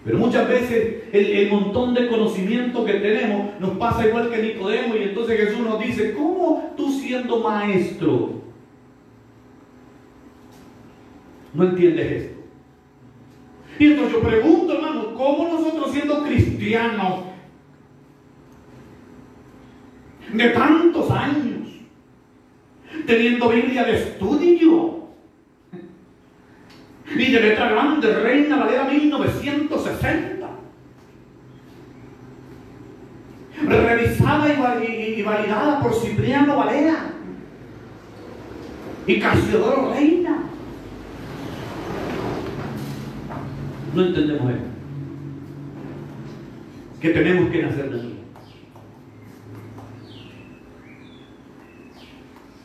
Pero muchas veces el montón de conocimiento que tenemos nos pasa igual que Nicodemo, y entonces Jesús nos dice, ¿cómo tú siendo maestro no entiendes esto? Y entonces yo pregunto, hermano, ¿cómo nosotros siendo cristianos de tantos años, teniendo Biblia de estudio y de letra grande, Reina Valera 1960, revisada y validada por Cipriano Valera, Y Casiodoro reina. No entendemos esto. Que tenemos que nacer de nuevo.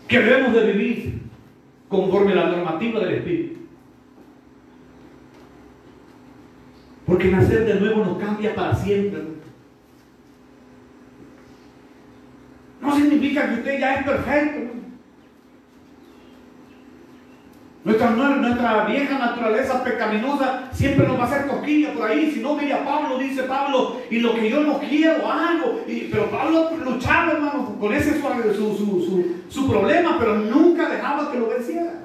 Que debemos de vivir conforme a la normativa del Espíritu. Porque nacer de nuevo nos cambia para siempre. No significa que usted ya es perfecto. Nuestra vieja naturaleza pecaminosa siempre nos va a hacer cosquilla por ahí. Si no, mire a Pablo, dice Pablo, y lo que yo no quiero hago. Pero Pablo luchaba, hermano, con ese su problema, pero nunca dejaba que lo venciera.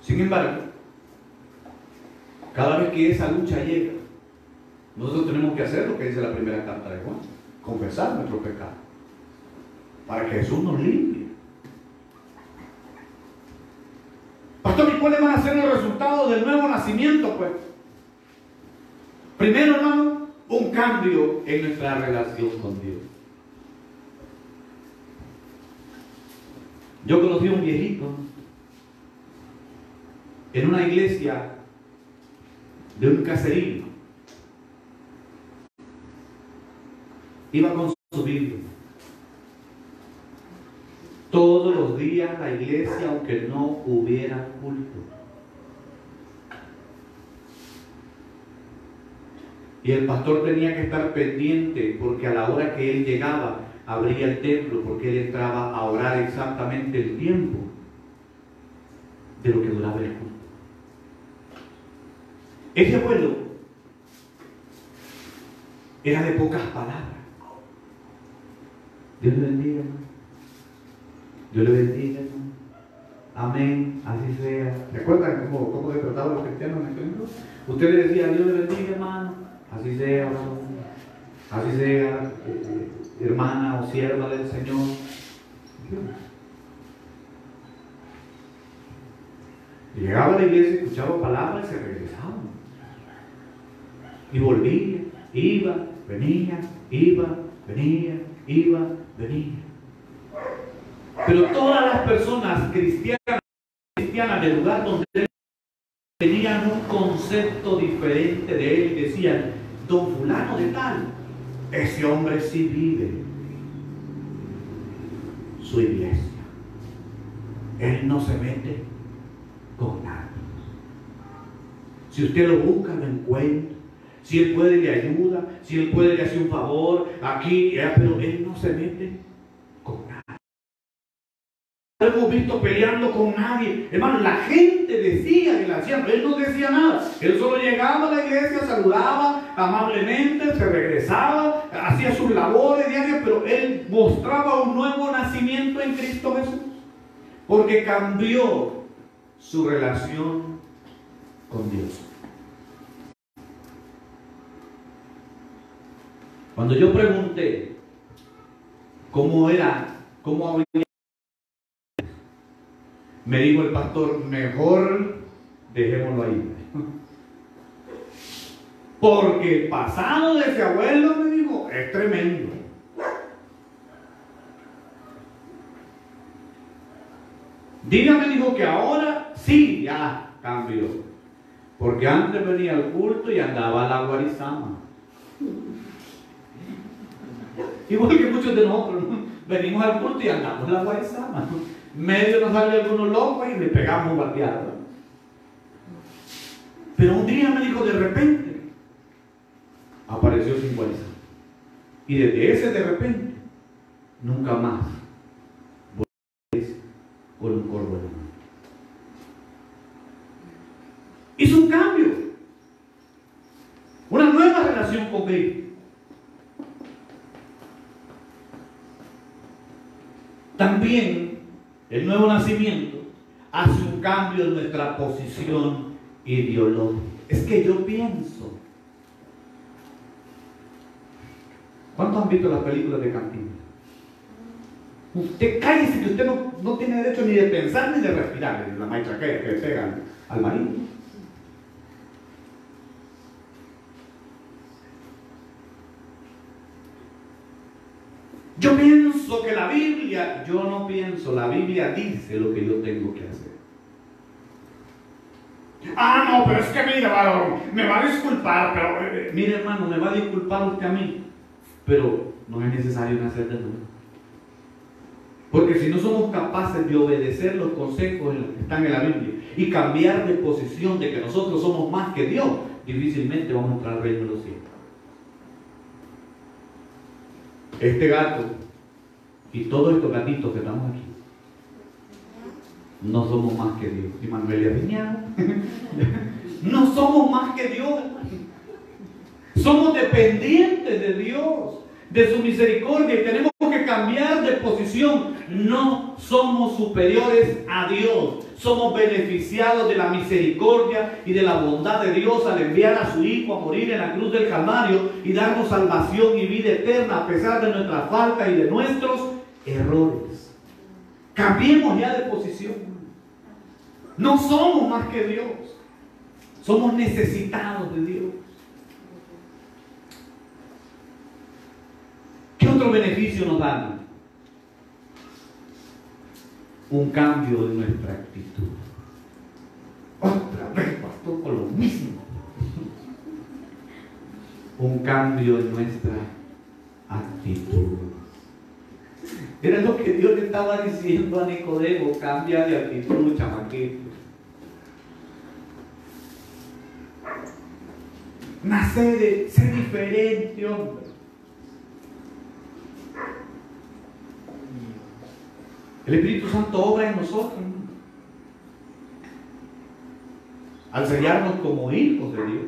Sin embargo, cada vez que esa lucha llega, nosotros tenemos que hacer lo que dice la primera carta de Juan: confesar nuestro pecado, para que Jesús nos limpie. Pastor, ¿y cuáles van a ser los resultados del nuevo nacimiento? Pues, primero, hermano, un cambio en nuestra relación con Dios. Yo conocí a un viejito en una iglesia de un caserío. Iba con su Biblia todos los días a la iglesia, aunque no hubiera culto. Y el pastor tenía que estar pendiente, porque a la hora que él llegaba abría el templo, porque él entraba a orar exactamente el tiempo de lo que duraba el culto. Ese abuelo era de pocas palabras. Dios le bendiga, hermano. Dios le bendiga, hermano. Amén, así sea. ¿Recuerdan cómo se trataban los cristianos en el templo? Usted le decía: Dios le bendiga, hermano. Así sea, hermano. Así sea, hermana o sierva del Señor. Llegaba a la iglesia, escuchaba palabras y se regresaba. Y volvía, iba, venía, iba, venía, iba, venía. Pero todas las personas cristianas del lugar donde él tenían un concepto diferente de él y decían: don fulano de tal, ese hombre sí vive su iglesia. Él no se mete con nadie. Si usted lo busca, lo encuentra. Si él puede, le ayuda. Si él puede, le hace un favor. Aquí, pero él no se mete con nadie. No lo hemos visto peleando con nadie. Hermano, la gente decía que le hacían. Él no decía nada. Él solo llegaba a la iglesia, saludaba amablemente, se regresaba, hacía sus labores diarias, pero él mostraba un nuevo nacimiento en Cristo Jesús. Porque cambió su relación con Dios. Cuando yo pregunté cómo había, me dijo el pastor: mejor dejémoslo ahí. Porque el pasado de ese abuelo, me dijo, es tremendo. Dígame, dijo, que ahora sí ya cambió. Porque antes venía al culto y andaba a la guarizama. Igual que muchos de nosotros, ¿no? Venimos al culto y andamos en la guarizama. Medio nos sale algunos locos y le pegamos un bateado. Pero un día, me dijo, de repente apareció sin guarizama. Y desde ese de repente, nunca más volví con un corvo en la mano. Hizo un cambio, una nueva relación con Cristo. También el nuevo nacimiento hace un cambio en nuestra posición ideológica. Es que yo pienso. ¿Cuántos han visto las películas de Cantinflas? Usted cállese, que usted no tiene derecho ni de pensar ni de respirar. La maestra que le pega al marido. Yo pienso que la Biblia, yo no pienso, la Biblia dice lo que yo tengo que hacer. Ah, no, pero es que mira, varón, me va a disculpar, pero mire, hermano, me va a disculpar usted a mí, pero no es necesario nacer de nuevo. Porque si no somos capaces de obedecer los consejos que están en la Biblia y cambiar de posición de que nosotros somos más que Dios, difícilmente vamos a entrar al reino de los cielos. Este gato y todos estos gatitos que estamos aquí no somos más que Dios. Y Manuel y Aviñado no somos más que Dios. Somos dependientes de Dios, de su misericordia, y tenemos que cambiar de posición. No somos superiores a Dios. Somos beneficiados de la misericordia y de la bondad de Dios al enviar a su Hijo a morir en la cruz del Calvario y darnos salvación y vida eterna a pesar de nuestra falta y de nuestros errores. Cambiemos ya de posición. No somos más que Dios. Somos necesitados de Dios. ¿Qué otro beneficio nos dan? Un cambio de nuestra actitud. Otra vez, pastor, con lo mismo. Un cambio en nuestra actitud. Era lo que Dios le estaba diciendo a Nicodemo: cambia de actitud, chamaquito. Nacer de ser diferente, hombre. El Espíritu Santo obra en nosotros, ¿no? Al sellarnos como hijos de Dios,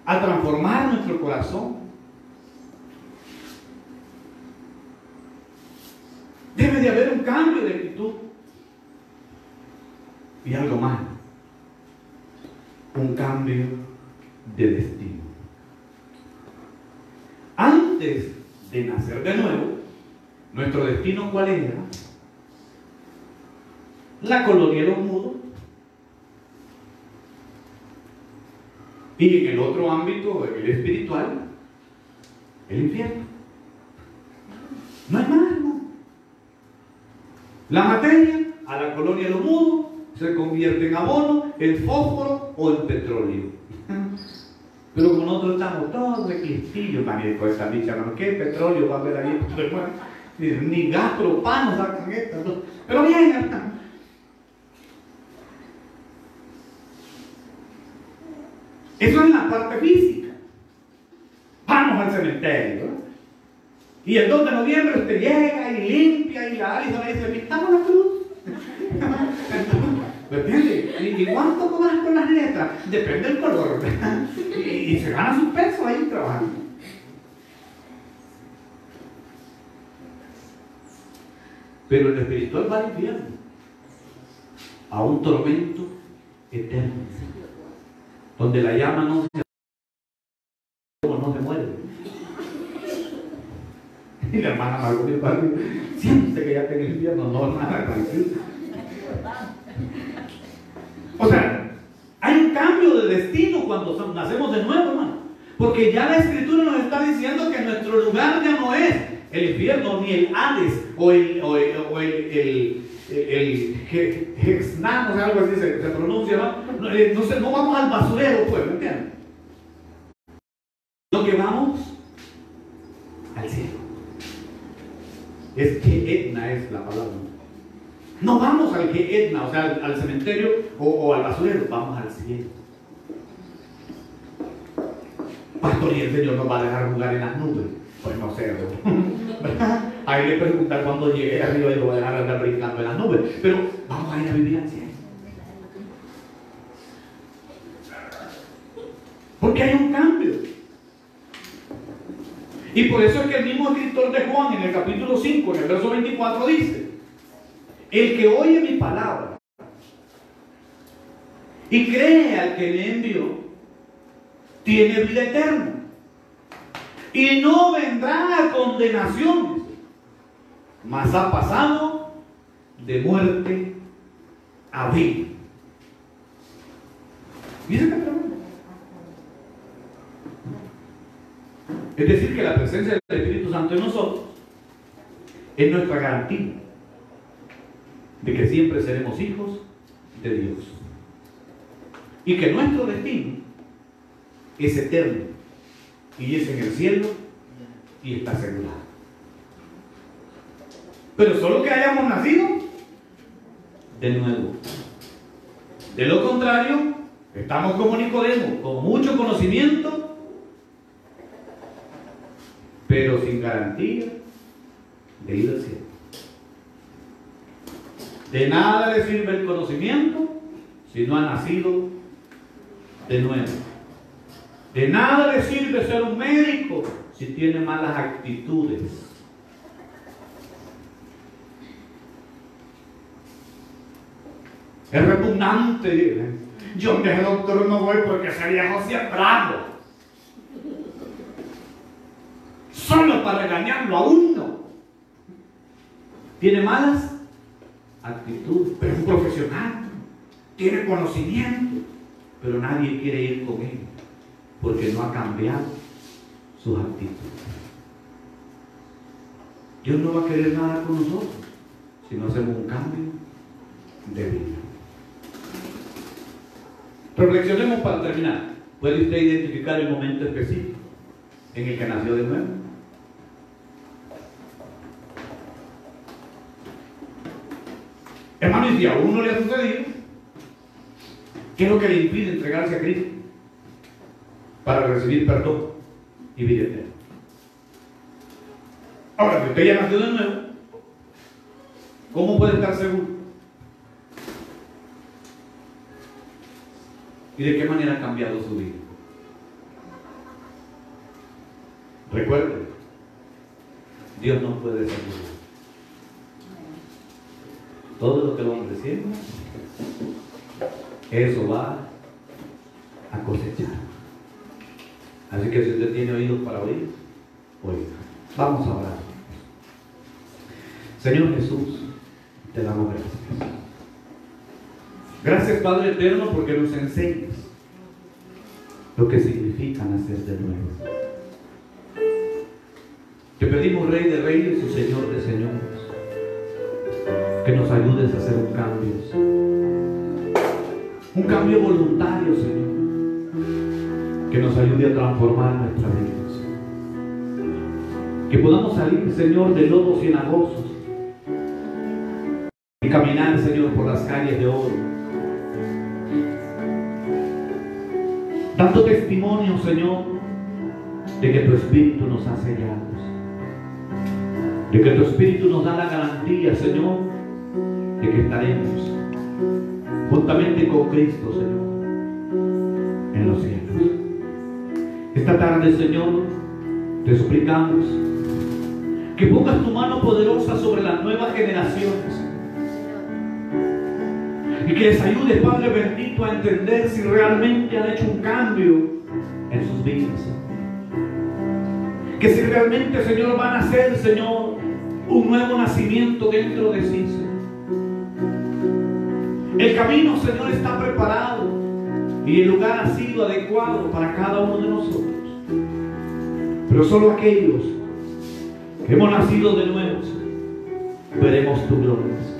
al transformar nuestro corazón. Debe de haber un cambio de actitud. Y algo más: un cambio de destino. Antes de nacer de nuevo, ¿nuestro destino cuál era? La colonia de los mudos. Y en el otro ámbito, el espiritual, el infierno. No hay más, ¿no? La materia, a la colonia de los mudos, se convierte en abono, en fósforo o en petróleo. Pero con nosotros estamos todos requistillos también con esta bicha, ¿no? ¿Qué petróleo va a haber ahí? Ni gas propano sacan estas, ¿no? Pero bien, hermano. Eso es la parte física. Vamos al cementerio, ¿no? Y el 2 de noviembre usted llega y limpia y la Alison le dice: pintamos la cruz. ¿Me entiendes? ¿Y cuánto cobras por las letras? Depende del color. Y se gana su peso ahí trabajando. Pero el espiritual va al infierno, a un tormento eterno, donde la llama no se muere. Y la hermana Margot, mi padre, siente que ya está en el infierno. No, nada, tranquilo. O sea, hay un cambio de destino cuando nacemos de nuevo, hermano. Porque ya la Escritura nos está diciendo que nuestro lugar ya no es el infierno, ni el Hades, o el Hexnan, o sea, algo así se pronuncia, ¿no? No vamos al basurero, pues, ¿me entiendes? Lo que vamos al cielo. Es que Etna es la palabra. No vamos al que Etna, o sea, al cementerio o al basurero, vamos al cielo. Pastor, ¿y el Señor nos va a dejar jugar en las nubes? Pues no sé, ¿verdad? Hay que preguntar cuando llegue arriba y lo voy a dejar andar brincando en las nubes. Pero vamos a ir a vivir al cielo. Porque hay un cambio. Y por eso es que el mismo escritor de Juan, en el capítulo 5, en el verso 24, dice: el que oye mi palabra y cree al que me envió, tiene vida eterna y no vendrá a condenación, mas ha pasado de muerte a vida. Mira qué tremendo. Es decir, que la presencia del Espíritu Santo en nosotros es nuestra garantía de que siempre seremos hijos de Dios. Y que nuestro destino es eterno y es en el cielo y está asegurado. Pero solo que hayamos nacido de nuevo. De lo contrario, estamos como Nicodemo, con mucho conocimiento, pero sin garantía de ir al cielo. De nada le sirve el conocimiento si no ha nacido de nuevo. De nada le sirve ser un médico si tiene malas actitudes. Es repugnante. Yo donde el doctor no voy porque ese viejo sí es bravo. Solo para regañarlo a uno. Tiene malas actitudes, pero es un profesional. Tiene conocimiento, pero nadie quiere ir con él porque no ha cambiado sus actitudes. Dios no va a querer nada con nosotros si no hacemos un cambio de vida. Reflexionemos para terminar. ¿Puede usted identificar el momento específico en el que nació de nuevo? Hermano, y si a uno le ha sucedido, ¿qué es lo que le impide entregarse a Cristo para recibir perdón y vida eterna? Ahora, si usted ya nació de nuevo, ¿cómo puede estar seguro? ¿Y de qué manera ha cambiado su vida? Recuerde, Dios no puede ser burlado. Todo lo que el hombre siembra, eso va a cosechar. Así que si usted tiene oídos para oír, oiga. Vamos a orar. Señor Jesús, te damos gracias. Gracias, Padre eterno, porque nos enseñas lo que significa nacer de nuevo. Te pedimos, Rey de Reyes y Señor de Señores, que nos ayudes a hacer un cambio voluntario, Señor, que nos ayude a transformar nuestra vida, Señor. Que podamos salir, Señor, de lodos cenagosos y caminar, Señor, por las calles de oro, dando testimonio, Señor, de que tu Espíritu nos ha sellado, de que tu Espíritu nos da la garantía, Señor, de que estaremos juntamente con Cristo, Señor, en los cielos. Esta tarde, Señor, te suplicamos que pongas tu mano poderosa sobre las nuevas generaciones y que les ayude, Padre bendito, a entender si realmente han hecho un cambio en sus vidas. Que si realmente, Señor, van a hacer, Señor, un nuevo nacimiento dentro de sí, Señor. El camino, Señor, está preparado y el lugar ha sido adecuado para cada uno de nosotros. Pero solo aquellos que hemos nacido de nuevo, Señor, veremos tu gloria, Señor.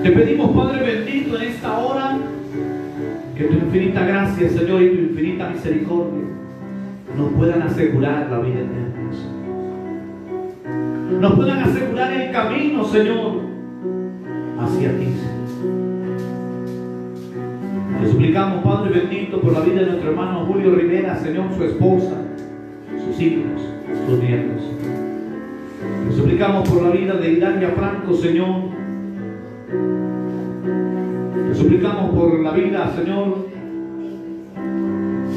Te pedimos, Padre bendito, en esta hora, que tu infinita gracia, Señor, y tu infinita misericordia nos puedan asegurar la vida eterna, Señor. Nos puedan asegurar el camino, Señor, hacia ti, Señor. Te suplicamos, Padre bendito, por la vida de nuestro hermano Julio Rivera, Señor, su esposa, sus hijos, sus nietos. Te suplicamos por la vida de Hilaria Franco, Señor. Te suplicamos por la vida, Señor,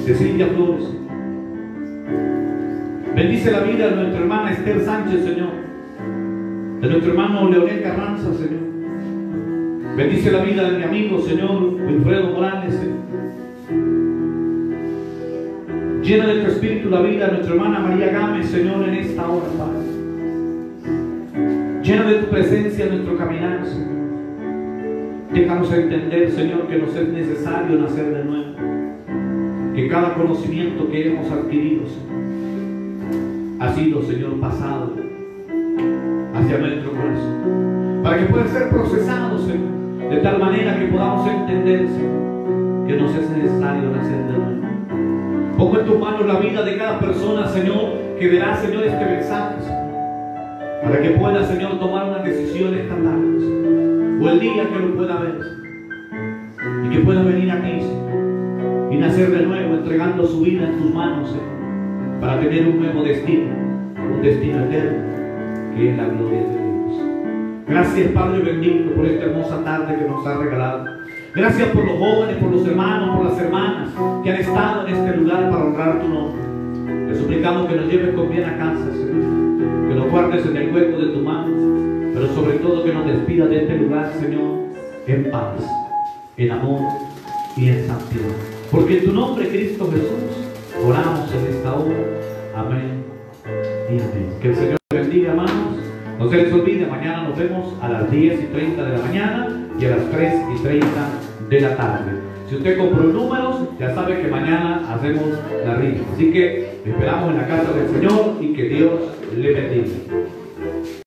de Silvia Flores. Bendice la vida de nuestra hermana Esther Sánchez, Señor. De nuestro hermano Leonel Carranza, Señor. Bendice la vida de mi amigo, Señor, Wilfredo Morales, Señor. Llena de tu espíritu la vida de nuestra hermana María Gámez, Señor, en esta hora, Padre. Llena de tu presencia en nuestro caminar, Señor. Déjanos entender, Señor, que nos es necesario nacer de nuevo. que cada conocimiento que hemos adquirido, Señor, ha sido, Señor, pasado hacia nuestro corazón, para que pueda ser procesado, Señor, de tal manera que podamos entender, Señor, que nos es necesario nacer de nuevo. Pongo en tus manos la vida de cada persona, Señor, que verá, Señor, este mensaje, Señor, para que pueda, Señor, tomar una decisión esta tarde, Señor, o el día que lo pueda ver, Señor, y que pueda venir aquí, Señor, y nacer de nuevo, entregando su vida en tus manos, Señor, para tener un nuevo destino, un destino eterno, que es la gloria de Dios. Gracias, Padre bendito, por esta hermosa tarde que nos has regalado. Gracias por los jóvenes, por los hermanos, por las hermanas que han estado en este lugar para honrar tu nombre. Te suplicamos que nos lleves con bien a casa, Señor, que nos guardes en el hueco de tu mano, pero sobre todo que nos despidas de este lugar, Señor, en paz, en amor y en santidad. Porque en tu nombre, Cristo Jesús, oramos en esta hora. Amén y amén. Que el Señor bendiga, hermanos. No se les olvide, mañana nos vemos a las 10:30 de la mañana y a las 3:30 de la tarde. Si usted compró números, ya sabe que mañana hacemos la rifa. Así que esperamos en la casa del Señor y que Dios le bendiga.